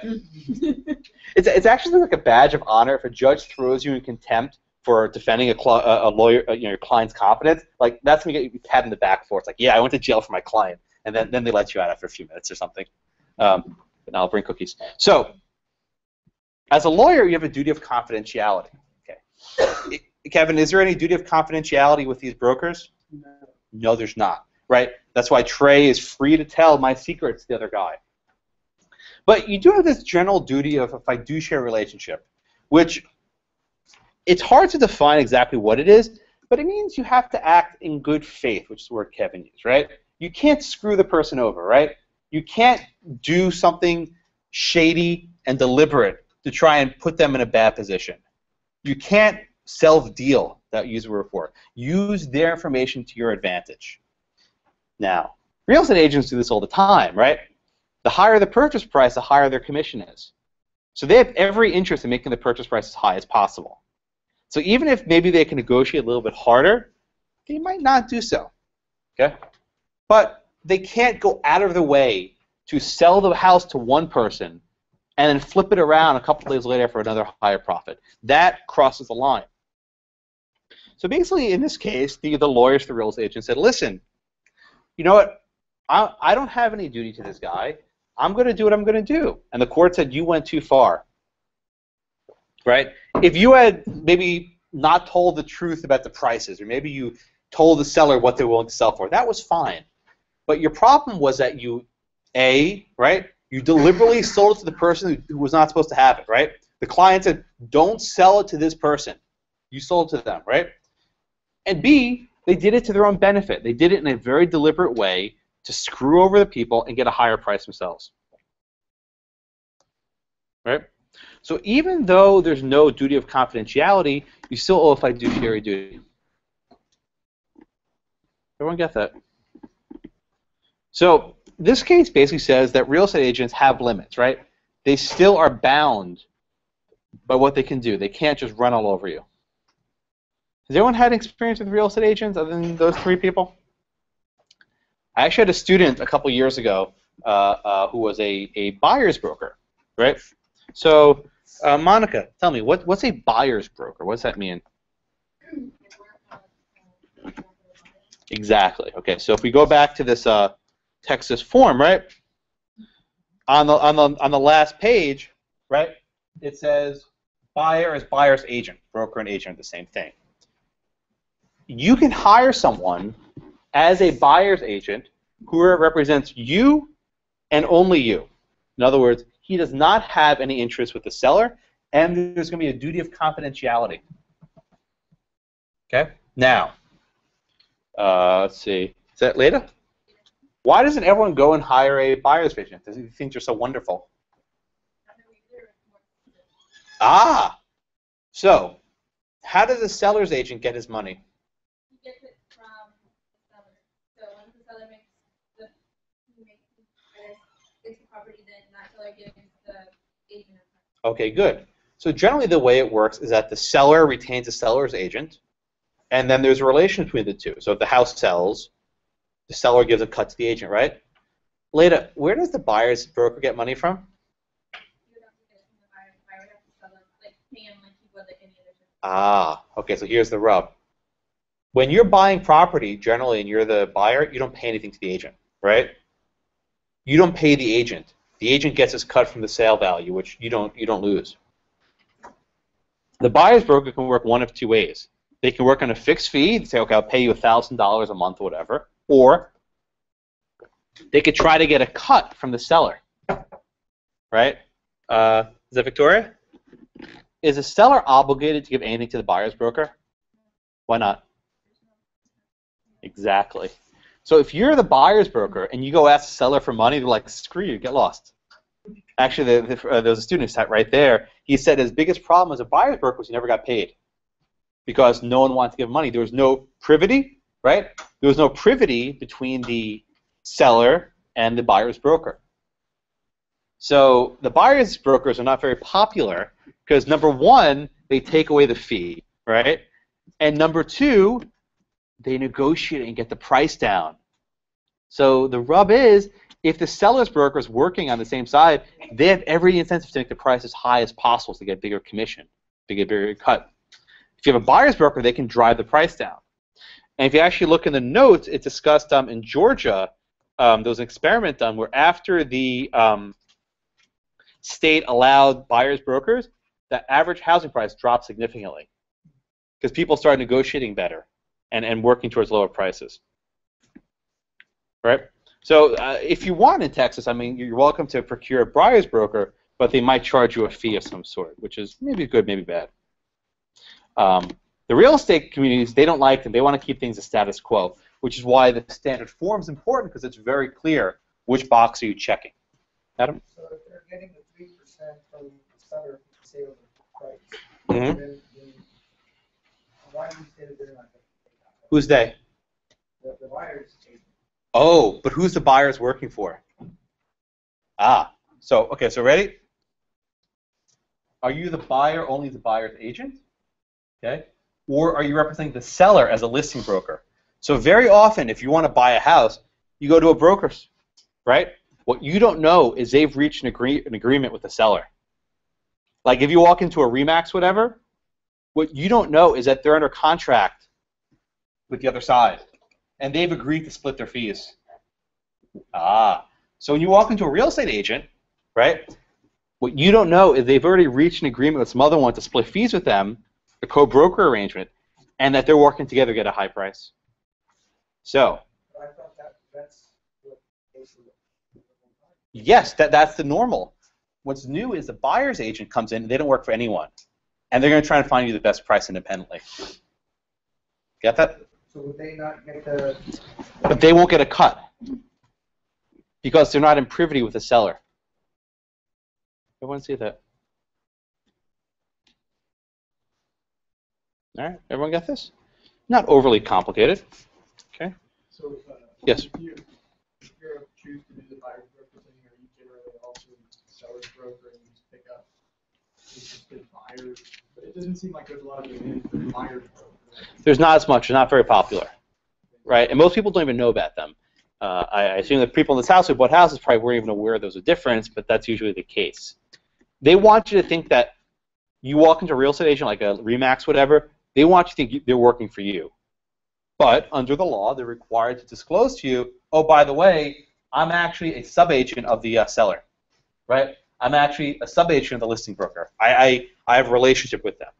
It's actually like a badge of honor if a judge throws you in contempt for defending a lawyer, your client's confidence. Like that's when you get pat in the back for. It's like, yeah, I went to jail for my client, and then they let you out after a few minutes or something. But now I'll bring cookies. So, as a lawyer, you have a duty of confidentiality. Okay, Kevin, is there any duty of confidentiality with these brokers? No, there's not. right? That's why Trey is free to tell my secrets to the other guy. But you do have this general duty of a fiduciary relationship, which it's hard to define exactly what it is, but it means you have to act in good faith, which is the word Kevin used, right? You can't screw the person over, right? You can't do something shady and deliberate to try and put them in a bad position. You can't self-deal, that use the word for. Use their information to your advantage. Now, real estate agents do this all the time, right? The higher the purchase price, the higher their commission is. So they have every interest in making the purchase price as high as possible. So even if maybe they can negotiate a little bit harder, they might not do so. Okay? But they can't go out of their way to sell the house to one person and then flip it around a couple days later for another higher profit. That crosses the line. So basically, in this case, the lawyers, the real estate agent said, listen, you know what? I don't have any duty to this guy. I'm going to do what I'm going to do. And the court said, you went too far. Right? If you had maybe not told the truth about the prices, or maybe you told the seller what they're willing to sell for, that was fine. But your problem was that you, right? You deliberately sold it to the person who was not supposed to have it, right? The client said, don't sell it to this person. You sold it to them, right? And B, they did it to their own benefit. They did it in a very deliberate way to screw over the people and get a higher price themselves. Right? So even though there's no duty of confidentiality, you still owe a fiduciary duty. Everyone get that? So this case basically says that real estate agents have limits, right? They still are bound by what they can do. They can't just run all over you. Has anyone had experience with real estate agents other than those three people? I actually had a student a couple years ago who was a buyer's broker, right? So, Monica, tell me, what's a buyer's broker? What does that mean? Exactly. Okay, so if we go back to this Texas form, right? On the last page, right? It says buyer is buyer's agent, broker and agent are the same thing. You can hire someone as a buyer's agent who represents you and only you. In other words, he does not have any interest with the seller, and there's going to be a duty of confidentiality. Okay? Now, let's see. Is that Leda? Why doesn't everyone go and hire a buyer's agent? Does he think they're so wonderful? Ah! So, how does a seller's agent get his money? He gets it from the seller. So once the seller makes the property, then that seller gives the agent a cut. Okay, good. So generally the way it works is that the seller retains a seller's agent, and then there's a relation between the two. So if the house sells, the seller gives a cut to the agent, right? Leda, where does the buyer's broker get money from? You would have to get it from the buyer. The buyer would have to sell it, like pay him like he would like any other person. Ah, okay, so here's the rub. When you're buying property, generally, and you're the buyer, you don't pay anything to the agent, right? You don't pay the agent. The agent gets his cut from the sale value, which you don't lose. The buyer's broker can work one of two ways. They can work on a fixed fee and say, okay, I'll pay you $1,000 a month or whatever, or they could try to get a cut from the seller, right? Is that Victoria? Is a seller obligated to give anything to the buyer's broker? Why not? Exactly. So if you're the buyer's broker and you go ask the seller for money, they're like, screw you, get lost. Actually, there was a student who sat right there. He said his biggest problem as a buyer's broker was he never got paid because no one wanted to give money. There was no privity, right? There was no privity between the seller and the buyer's broker. So the buyer's brokers are not very popular because, number one, they take away the fee, right? And number two, they negotiate and get the price down. So the rub is, if the seller's broker is working on the same side, they have every incentive to make the price as high as possible to get a bigger commission, to get a bigger cut. If you have a buyer's broker, they can drive the price down. And if you actually look in the notes, it's discussed in Georgia, there was an experiment done where after the state allowed buyer's brokers, the average housing price dropped significantly because people started negotiating better and working towards lower prices. right? So if you want in Texas, I mean, you're welcome to procure a buyer's broker, but they might charge you a fee of some sort, which is maybe good, maybe bad. The real estate communities, they don't like them. They want to keep things a status quo, which is why the standard form is important, because it's very clear which box are you checking. Adam? So if they're getting the 3% from the seller for the sale of the price, then why do you say that they're not going to take that? Who's they? The buyer's agent. Oh, but who's the buyers working for? Ah, so, okay, so ready? Are you the buyer, only the buyer's agent? Okay. Or are you representing the seller as a listing broker? So very often, if you want to buy a house, you go to a broker, right? What you don't know is they've reached an agreement with the seller. Like if you walk into a Remax, whatever, what you don't know is that they're under contract with the other side, and they've agreed to split their fees. Ah, so when you walk into a real estate agent, right? What you don't know is they've already reached an agreement with some other one to split fees with them, a co-broker arrangement, and that they're working together to get a high price. So, I thought that's what basically. yes, that's the normal. What's new is the buyer's agent comes in, and they don't work for anyone, and they're going to try and find you the best price independently. Get that? So would they not get the? But they won't get a cut because they're not in privity with the seller. Everyone see that? All right, everyone got this? Not overly complicated. Okay. So, yes. If you choose to do the buyer's broker thing, are you generally also seller's broker and you just pick up interested buyers? But it doesn't seem like there's a lot of demand for buyer's broker. There's not as much. They're not very popular, right? And most people don't even know about them. I assume that people in this house who bought houses probably weren't even aware there was a difference, but that's usually the case. They want you to think that you walk into a real estate agent like a Remax, whatever, they want you to think they're working for you. But under the law, they're required to disclose to you, oh, by the way, I'm actually a sub-agent of the seller, right? I'm actually a sub-agent of the listing broker. I have a relationship with them.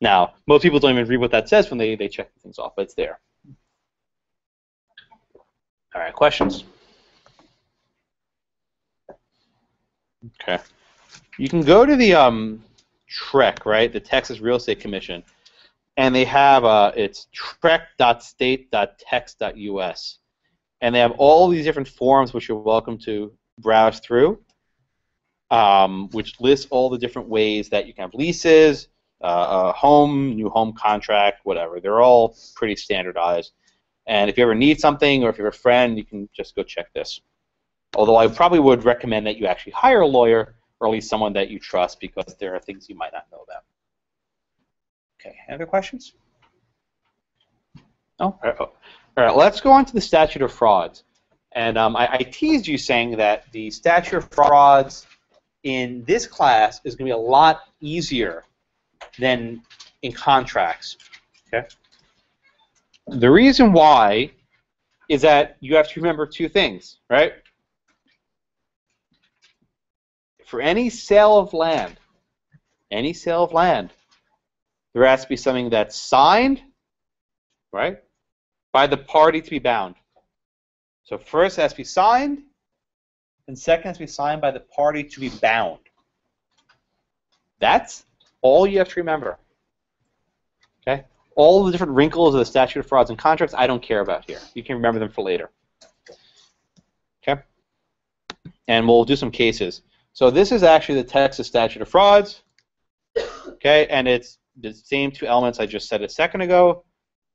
Now, most people don't even read what that says when they check things off, but it's there. All right, questions? Okay. You can go to the TREC, right, the Texas Real Estate Commission, and they have it's trec.state.tex.us, and they have all these different forms which you're welcome to browse through, which lists all the different ways that you can have leases, home, new home contract, whatever. They're all pretty standardized. And if you ever need something, or if you're a friend, you can just go check this. Although I probably would recommend that you actually hire a lawyer, or at least someone that you trust, because there are things you might not know about. Okay, any other questions? No? All right, let's go on to the Statute of Frauds. And I teased you saying that the Statute of Frauds in this class is going to be a lot easier than in contracts. Okay. The reason why is that you have to remember two things, right? For any sale of land, there has to be something that's signed, right, by the party to be bound. So first it has to be signed, and second it has to be signed by the party to be bound. That's all you have to remember. Okay? All the different wrinkles of the Statute of Frauds and contracts, I don't care about here. You can remember them for later. Okay? And we'll do some cases. So this is actually the Texas Statute of Frauds. Okay? And it's the same two elements I just said a second ago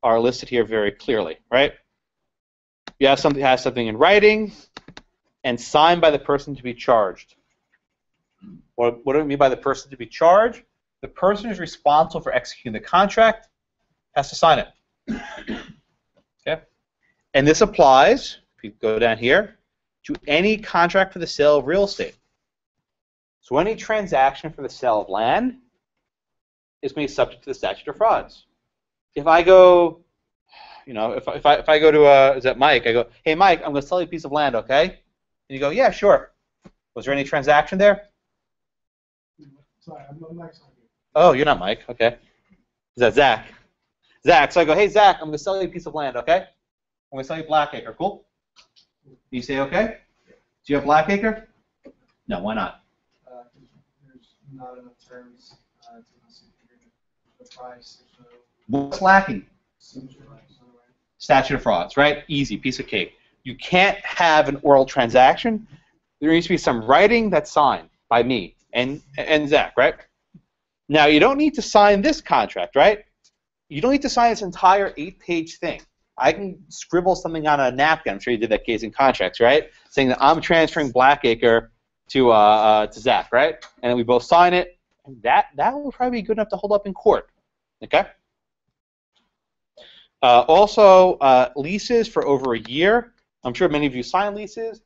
are listed here very clearly, right? You have something has something in writing and signed by the person to be charged. What do I mean by the person to be charged? The person who's responsible for executing the contract has to sign it. Okay? And this applies, if you go down here, to any contract for the sale of real estate. So any transaction for the sale of land is going to be subject to the Statute of Frauds. If I go, you know, if I go to is that Mike? I go, hey Mike, I'm going to sell you a piece of land, okay? And you go, yeah, sure. Was there any transaction there? Sorry, I'm not Mike. Oh, you're not Mike. Okay. Is that Zach? Zach. So I go, hey Zach, I'm going to sell you a piece of land, okay? I'm going to sell you Blackacre. Cool. You say okay? Do you have Blackacre? No, why not? There's not enough terms to the price. What's lacking? Statute of Frauds, right? Easy, piece of cake. You can't have an oral transaction. There needs to be some writing that's signed by me and Zach, right? Now, you don't need to sign this contract, right? You don't need to sign this entire 8-page thing. I can scribble something on a napkin. I'm sure you did that case in contracts, right? Saying that I'm transferring Blackacre to Zach, right? And then we both sign it. And that will probably be good enough to hold up in court, okay? Also, leases for over a year. I'm sure many of you sign leases.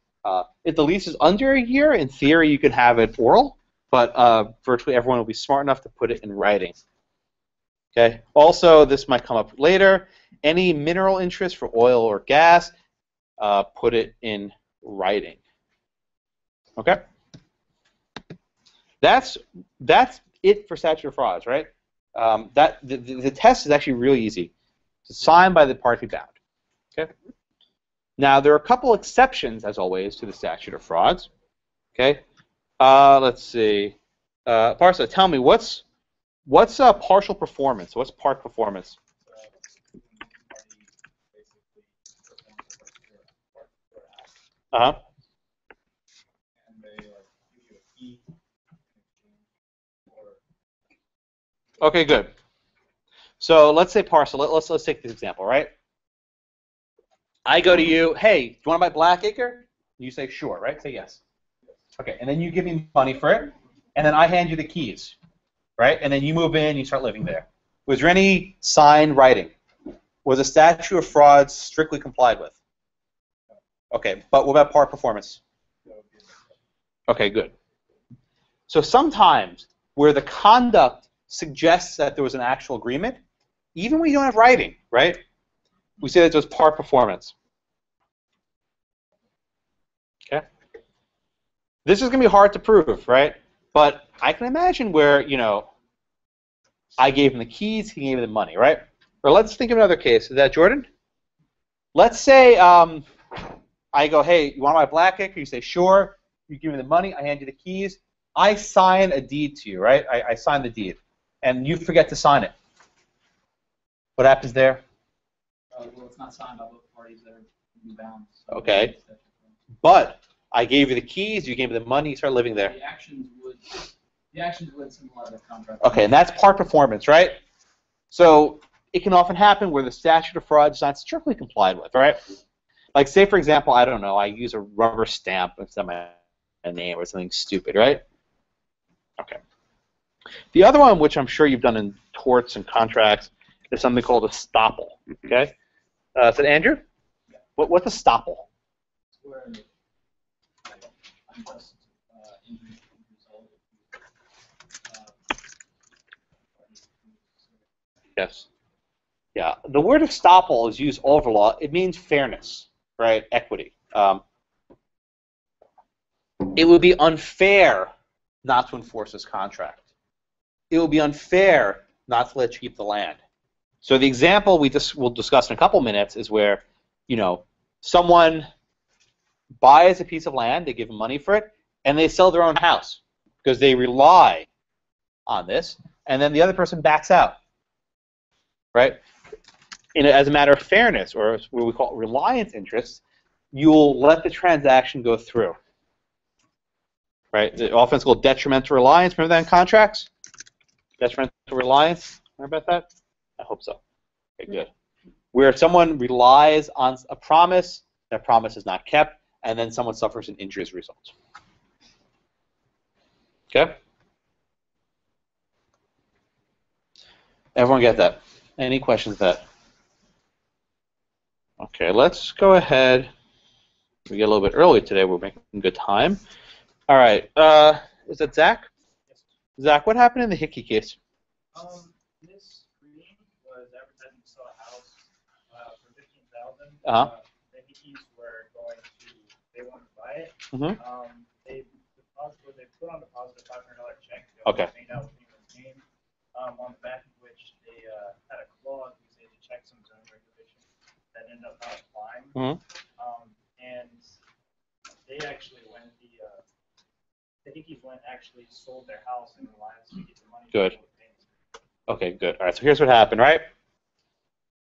If the lease is under a year, in theory, you can have it oral, but virtually everyone will be smart enough to put it in writing. Okay. Also, this might come up later. Any mineral interest for oil or gas, put it in writing. Okay. That's it for statute of frauds, right? The test is actually really easy. It's signed by the party bound. Okay. Now there are a couple exceptions, as always, to the statute of frauds. Okay. Let's see. Parsa, tell me what's partial performance? What's part performance? Uh-huh. Okay, good. So let's say Parcel. Let's take this example, right? I go to you, hey, do you want to buy Blackacre? You say sure, right? Say yes. Okay, and then you give me money for it, and then I hand you the keys, right? And then you move in, you start living there. Was there any signed writing? Was the statute of frauds strictly complied with? Okay, but what about part performance? Okay, good. So sometimes where the conduct suggests that there was an actual agreement, even when you don't have writing, right? We say that it was part performance. Okay. This is going to be hard to prove, right? But I can imagine where, you know, I gave him the keys, he gave me the money, right? Or let's think of another case. Is that Jordan? Let's say I go, hey, you want to buy Blackacre? You say, sure. You give me the money, I hand you the keys. I sign a deed to you, right? I sign the deed. And you forget to sign it. What happens there? Well, it's not signed by both parties that are bound. So okay. But I gave you the keys, you gave me the money, you start living there. The actions would symbolize the contract. Okay, and that's part performance, right? So it can often happen where the statute of frauds is not strictly complied with, right? Like, say, for example, I don't know, I use a rubber stamp instead of my name or something stupid, right? Okay. The other one, which I'm sure you've done in torts and contracts, is something called estoppel, okay? Is it Andrew? Yeah. What's estoppel? Where unjust injury result. Yes. Yeah. The word estoppel is used all over law. It means fairness, right? Equity. It would be unfair not to enforce this contract. It would be unfair not to let you keep the land. So the example we'll discuss in a couple minutes is where, you know, someone buys a piece of land, they give them money for it, and they sell their own house because they rely on this, and then the other person backs out, right? As a matter of fairness, or what we call reliance interests, you'll let the transaction go through, right? Often it's called detrimental reliance. Remember that in contracts? Detrimental reliance. Remember about that? I hope so. Okay, good. Where someone relies on a promise, that promise is not kept, and then someone suffers an injury as a result. Okay? Everyone get that? Any questions with that? Okay, let's go ahead. We get a little bit early today. We're making good time. All right. Is that Zach? Yes. Zach, what happened in the Hickey case? This screen was advertising to sell a house for $15,000. The Hickeys were going to, they wanted to buy it. Mm-hmm. They put on deposit a $500 check. Okay. Made out with anyone's name. On the back of which they had a clause because they had to check some zone regulations that ended up not applying. Mm-hmm. And they actually went the Hickeys went actually sold their house in reliance to get the money. Good. Okay, good. All right, so here's what happened, right?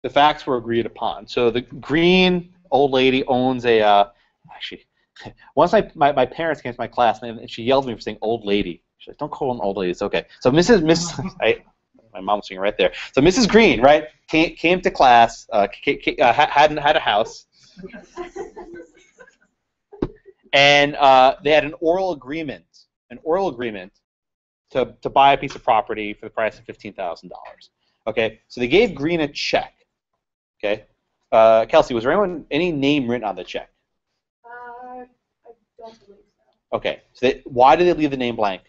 The facts were agreed upon. So the green old lady owns a, actually, once my parents came to my class and she yelled at me for saying old lady. She's like, don't call her an old lady, it's okay. So my mom was sitting right there. So Mrs. Green, right, came to class, had a house, and they had an oral agreement to buy a piece of property for the price of $15,000. Okay, so they gave Green a check. Okay, Kelsey, was there any name written on the check? I don't believe so. Okay, so why did they leave the name blank?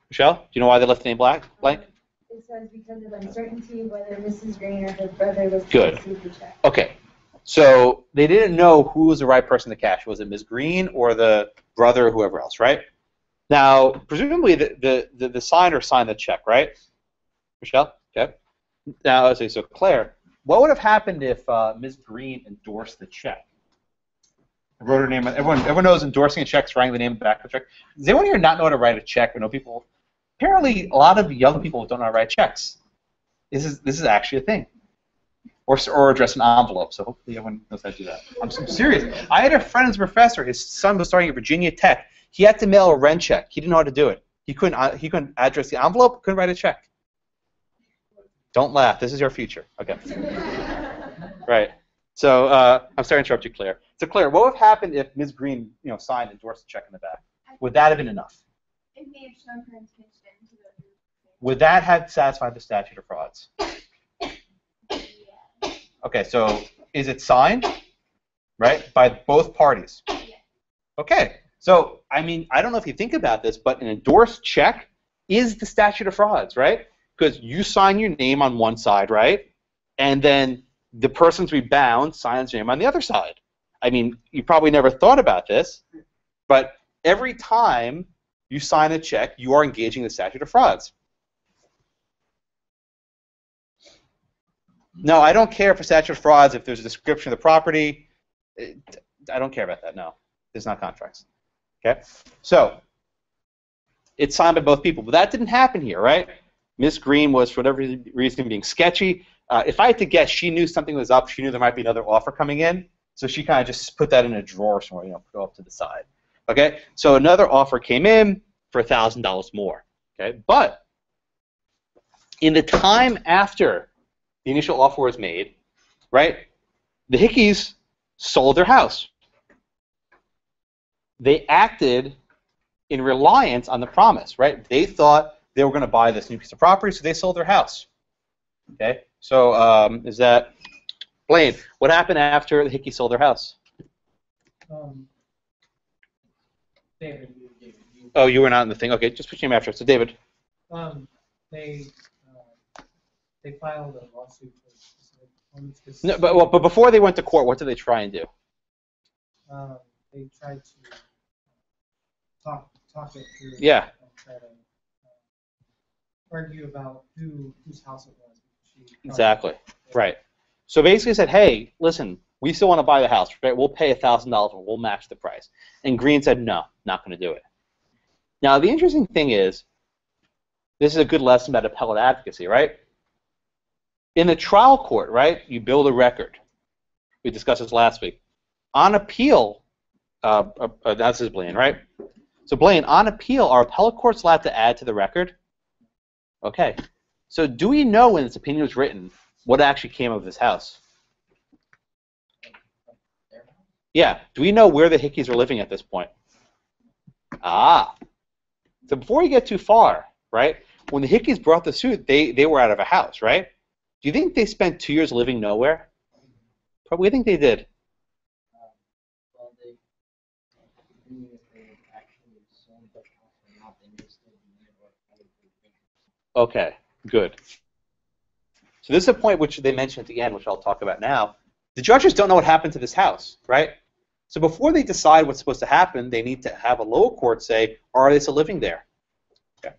Michelle, do you know why they left the name blank? It says because of uncertainty whether Mrs. Green or her brother was Good. to receive the check. Okay, so they didn't know who was the right person to cash. Was it Ms. Green or the brother or whoever else, right? Now, presumably the signer signed the check, right? Michelle? Okay. Now, let's see, so Claire, what would have happened if Ms. Green endorsed the check? I wrote her name. Everyone knows endorsing a check is writing the name on the back of the check. Does anyone here not know how to write a check or know people? Apparently, a lot of young people don't know how to write checks. This is actually a thing. Or address an envelope. So hopefully everyone knows how to do that. I'm serious. I had a friend who's a professor. His son was starting at Virginia Tech. He had to mail a rent check. He didn't know how to do it. He couldn't address the envelope. Couldn't write a check. Don't laugh. This is your future. Okay. Right. So I'm sorry to interrupt you, Claire. So Claire, what would have happened if Ms. Green, signed and endorsed the check in the back? Would that have been enough? It may have shown her intention to go through. Would that have satisfied the statute of frauds? Yeah. Okay, so is it signed, right, by both parties? Yeah. Okay, so I mean, I don't know if you think about this, but an endorsed check is the statute of frauds, right? Because you sign your name on one side, right, and then the person to be bound signs their name on the other side. I mean, you probably never thought about this, but every time you sign a check, you are engaging the statute of frauds. No, I don't care for statute of frauds if there's a description of the property. I don't care about that, no. There's not contracts. Okay? So, it's signed by both people. But that didn't happen here, right? Miss Green was, for whatever reason, being sketchy. If I had to guess, she knew something was up. She knew there might be another offer coming in. So she kind of just put that in a drawer somewhere, put it off to the side. Okay? So another offer came in for $1,000 more. Okay? But in the time after the initial offer was made, right, the Hickeys sold their house. They acted in reliance on the promise, right? They thought they were going to buy this new piece of property, so they sold their house. Okay? So is that Blaine? What happened after the Hickeys sold their house? David. Oh, you were not in the thing. Okay, just put your name after. So David. They filed a lawsuit for specific components. No, but before they went to court, what did they try and do? They tried to talk it through. Yeah. And try to argue about whose house it was. Exactly. Right. So basically said, hey, listen, we still want to buy the house. Right? We'll pay $1,000. We'll match the price. And Green said, no, not going to do it. Now, the interesting thing is, this is a good lesson about appellate advocacy, right? In the trial court, right, you build a record. We discussed this last week. On appeal, this is Blaine, right? So Blaine, on appeal, are appellate courts allowed to add to the record? Okay. So do we know when this opinion was written what actually came of this house? Yeah. Do we know where the Hickeys are living at this point? Ah. So before you get too far, right, when the Hickeys brought the suit, they were out of a house, right? Do you think they spent 2 years living nowhere? Probably. I think they did. Well, they actually sold the house or not, they just didn't know. Okay, good. So this is a point which they mentioned at the end, which I'll talk about now. The judges don't know what happened to this house, right? So before they decide what's supposed to happen, they need to have a lower court say, are they still living there? Okay.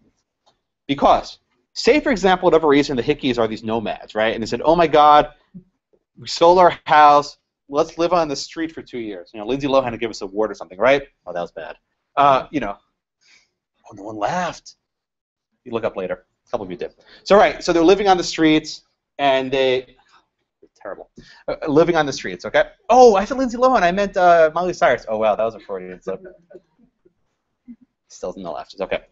Because Say, for example, whatever reason, the Hickeys are these nomads, right? And they said, oh my God, we sold our house. Let's live on the street for 2 years. You know, Lindsay Lohan to give us an award or something, right? Oh, that was bad. You know, oh, no one laughed. You look up later. A couple of you did. So, right, so they're living on the streets, and terrible. Living on the streets, okay? Oh, I said Lindsay Lohan. I meant Miley Cyrus. Oh, wow, that was a Freudian slip. Still in the left. It's okay.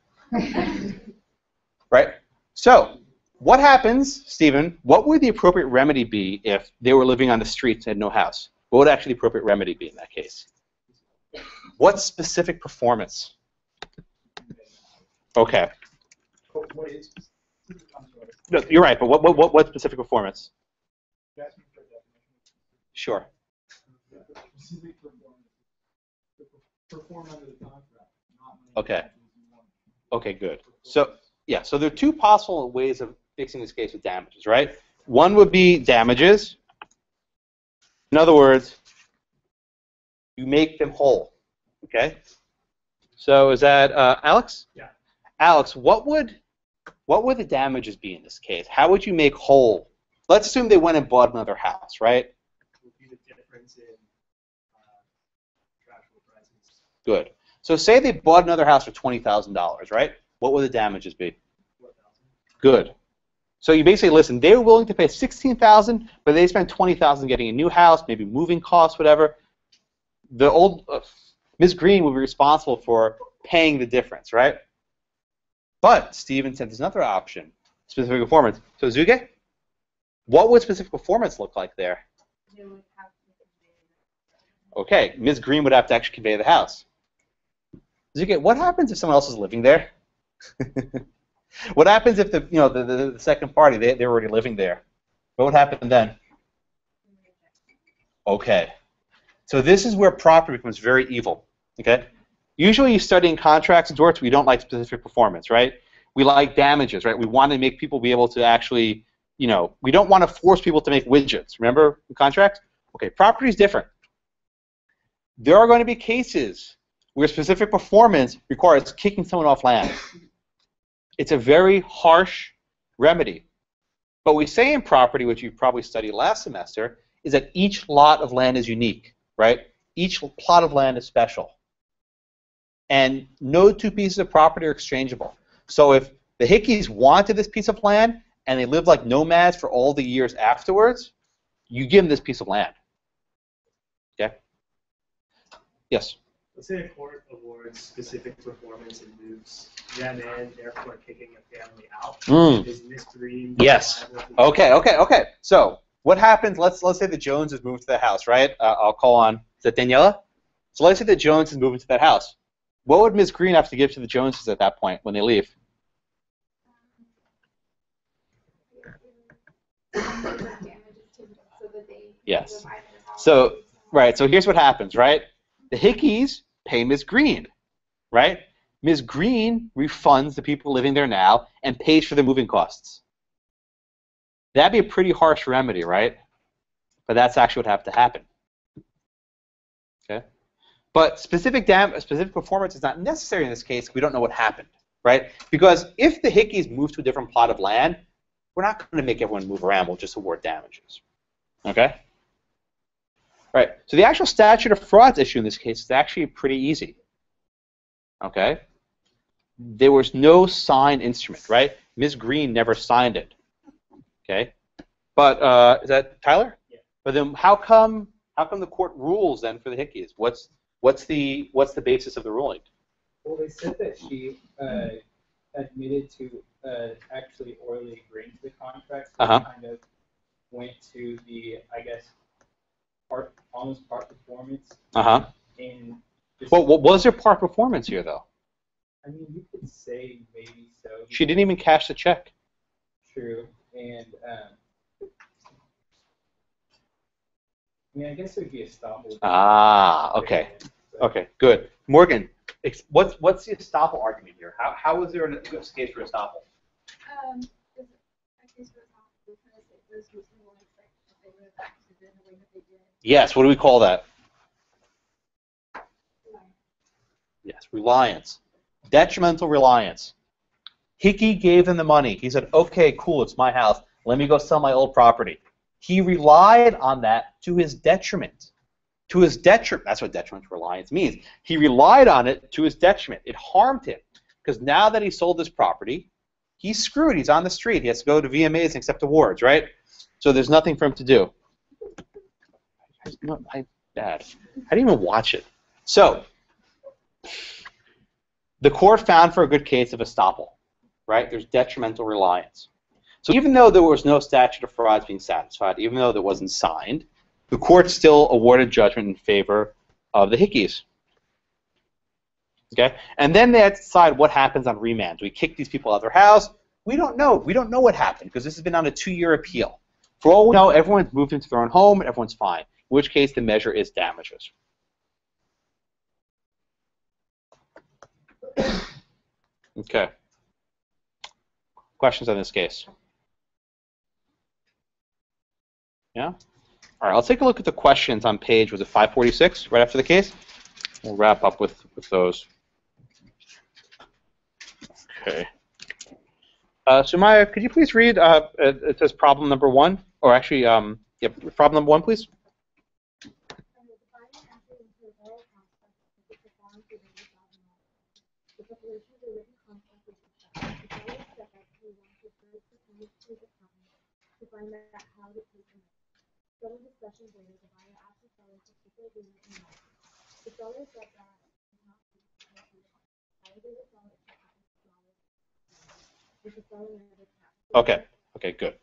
Right? So, what happens, Stephen, what would the appropriate remedy be if they were living on the streets and had no house? What would actually the appropriate remedy be in that case? What specific performance? Okay. What is? I'm sorry. No, you're right, but what specific performance? Sure. Specific performance. Perform under the contract. Okay. Okay, good. So, yeah, so there are two possible ways of fixing this case with damages, right? One would be damages. In other words, you make them whole, okay? So is that Alex? Yeah. Alex, what would the damages be in this case? How would you make whole? Let's assume they went and bought another house, right? Would be the difference in contractual prices. Good. So say they bought another house for $20,000, right? What would the damages be? Good. So you basically listen. They were willing to pay $16,000, but they spent $20,000 getting a new house, maybe moving costs, whatever. The old Ms. Green will be responsible for paying the difference, right? But Steven said there's another option: specific performance. So Zuge, what would specific performance look like there? They would have to Okay, Ms. Green would have to actually convey the house. Zuge, what happens if someone else is living there? What happens if the second party, they're already living there? What would happen then? Okay. So this is where property becomes very evil. Okay? Usually you study in contracts and torts, we don't like specific performance, right? We like damages, right? We want to make people be able to actually, we don't want to force people to make widgets. Remember in contracts? Okay, property is different. There are going to be cases where specific performance requires kicking someone off land. It's a very harsh remedy. But we say in property, which you probably studied last semester, is that each lot of land is unique, right? Each plot of land is special. And no two pieces of property are exchangeable. So if the Hickeys wanted this piece of land and they lived like nomads for all the years afterwards, you give them this piece of land. Okay? Yes? Let's say a court awards specific performance and moves them in, therefore kicking a family out. Is Ms. Green Yes. Okay. So what happens? Let's say the Joneses move to the house, right? I'll call on, is that Daniela? So let's say the Joneses move into that house. What would Ms. Green have to give to the Joneses at that point when they leave? Yes. So, right, so here's what happens, right? The Hickeys pay Ms. Green, right? Ms. Green refunds the people living there now and pays for the moving costs. That'd be a pretty harsh remedy, right? But that's actually what have to happen. Okay? But specific performance is not necessary in this case. We don't know what happened, right? Because if the Hickeys move to a different plot of land, we're not going to make everyone move around. We'll just award damages. Okay? Right. So the actual statute of frauds issue in this case is actually pretty easy. Okay? There was no signed instrument, right? Ms. Green never signed it. Okay? But is that Tyler? Yeah. But then how come the court rules then for the Hickeys? What's the basis of the ruling? Well, they said that she admitted to actually orally agreeing to the contract. So kind of went to the, I guess, almost part performance. In well, what was there part performance here, though? I mean, you could say maybe so. She didn't even cash the check. True, and I mean, I guess it would be a estoppel. Okay. Okay, good. Morgan, what's the estoppel argument here? How is there a case for estoppel? A case for estoppel because it was reasonable and expected that they would have acted in the way that they did. Yes, what do we call that? Yes, reliance. Detrimental reliance. Hickey gave them the money. He said, okay, cool, it's my house. Let me go sell my old property. He relied on that to his detriment. To his detriment. That's what detriment reliance means. He relied on it to his detriment. It harmed him. Because now that he sold his property, he's screwed. He's on the street. He has to go to VMAs and accept awards, right? So there's nothing for him to do. Bad. I didn't even watch it. So the court found for a good case of estoppel, right? There's detrimental reliance. So even though there was no statute of frauds being satisfied, even though that wasn't signed, the court still awarded judgment in favor of the Hickeys. Okay? And then they had to decide what happens on remand. Do we kick these people out of their house? We don't know. We don't know what happened because this has been on a 2-year appeal. For all we know, everyone's moved into their own home and everyone's fine, in which case the measure is damages. Okay. Questions on this case? Yeah? All right, let's take a look at the questions on page, was it 546, right after the case? We'll wrap up with those. Okay. Sumaya, could you please read, it says problem number 1, or actually, yeah, problem number 1, please. Okay. Okay, good.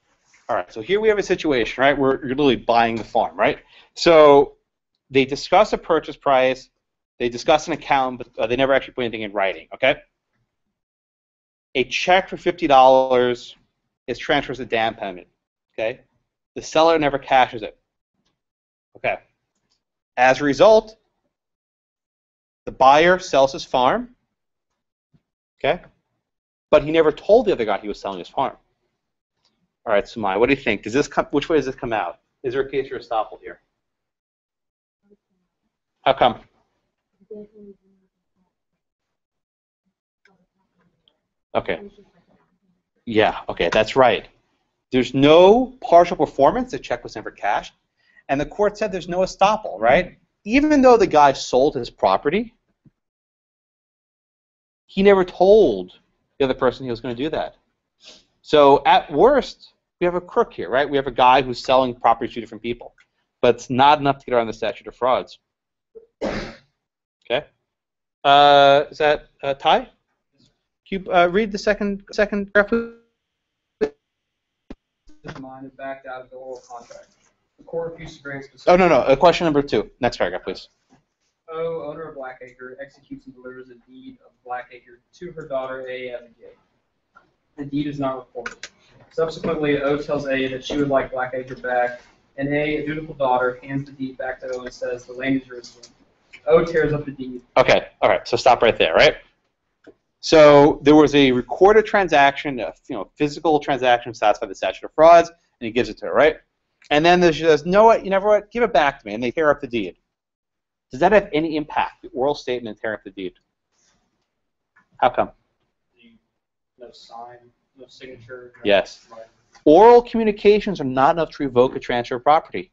All right, so here we have a situation, right, where you're literally buying the farm, right? So they discuss a purchase price, they discuss an account, but they never actually put anything in writing, okay? A check for $50 is transfers a down payment, okay? The seller never cashes it, okay? As a result, the buyer sells his farm, okay? But he never told the other guy he was selling his farm. All right, Sumaya, what do you think? Does this come? Which way does this come out? Is there a case for estoppel here? How come? Okay. Yeah. Okay, that's right. There's no partial performance. The check was never cashed, and the court said there's no estoppel, right? Even though the guy sold his property, he never told the other person he was going to do that. So at worst, we have a crook here, right? We have a guy who's selling property to different people, but it's not enough to get around the statute of frauds. Okay. Is that Ty? Can you read the second graph? Mine is backed out of the oral contract. The court refused to grant specific. Oh no. Question number 2. Next paragraph, please. O, owner of Blackacre, executes and delivers a deed of Blackacre to her daughter A as a gift. The deed is not recorded. Subsequently, O tells A that she would like Blackacre back, and A dutiful daughter, hands the deed back to O and says the land is yours again. O tears up the deed. Okay, all right, so stop right there, right? So there was a recorded transaction, a physical transaction satisfied the statute of frauds, and he gives it to her, right? And then she says, no, what, you never what, give it back to me, and they tear up the deed. Does that have any impact, the oral statement tearing up the deed? How come? No sign, no signature. No Yes. right. Oral communications are not enough to revoke a transfer of property.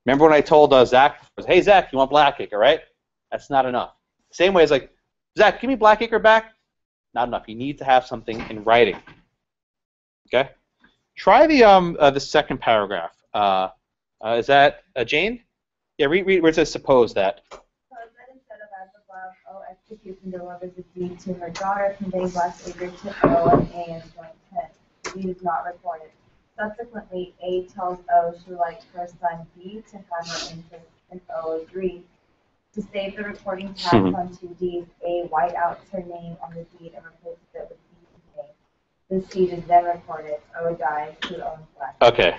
Remember when I told Zach, hey, Zach, you want Blackacre, right? That's not enough. Same way as like, Zach, give me Blackacre back. Not enough. You need to have something in writing. Okay? Try the second paragraph. Is that Jane? Yeah, read where it says suppose that. So then instead of as above, O executes and delivers the deed to her daughter, conveying Blackacre to O and A as joint tenant. The deed is not recorded. Subsequently, A tells O she would like her son B to have her interest, and O agrees. To save the recording tax on 2 deeds, A white outs her name on the deed and replaces it with B and A. This deed is then recorded. O dies, who owns Blackacre. Okay.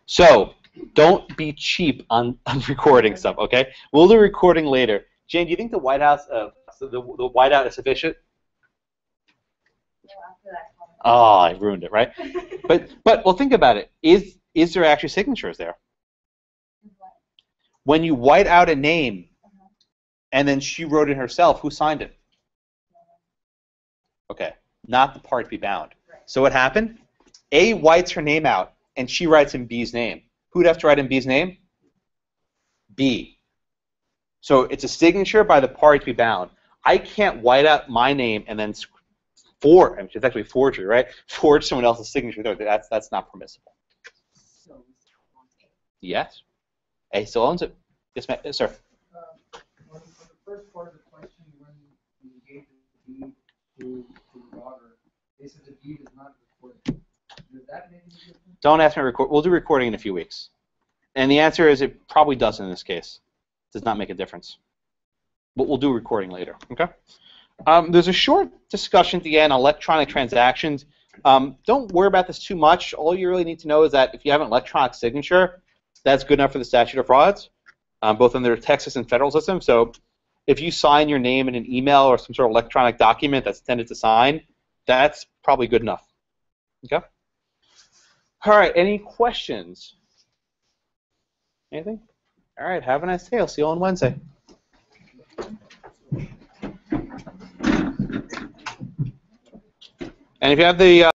So don't be cheap on recording stuff, okay? We'll do recording later. Jane, do you think the whiteout is sufficient? No, after that comment. Oh, I ruined it, right? but well, think about it. Is there actually signatures there? When you white out a name, and then she wrote it herself, who signed it? Okay. not the party to be bound. So what happened? A whites her name out, and she writes in B's name. Who'd have to write in B's name? B. So it's a signature by the party to be bound. I can't white out my name and then forge. I mean, it's actually forgery, right? Forge someone else's signature. That's not permissible. Yes. A still owns it. Yes, ma'am. Yes, sir. On the first part of the question, when you gave the deed to the daughter, they said the deed is not recorded. Does that make any difference? Don't ask me to record. We'll do recording in a few weeks. And the answer is it probably doesn't in this case. It does not make a difference. But we'll do recording later. Okay. There's a short discussion at the end on electronic transactions. Don't worry about this too much. All you really need to know is that if you have an electronic signature, that's good enough for the statute of frauds, both under the Texas and federal system. So if you sign your name in an email or some sort of electronic document that's intended to sign, that's probably good enough. Okay? All right, any questions? Anything? All right, have a nice day. I'll see you on Wednesday. And if you have the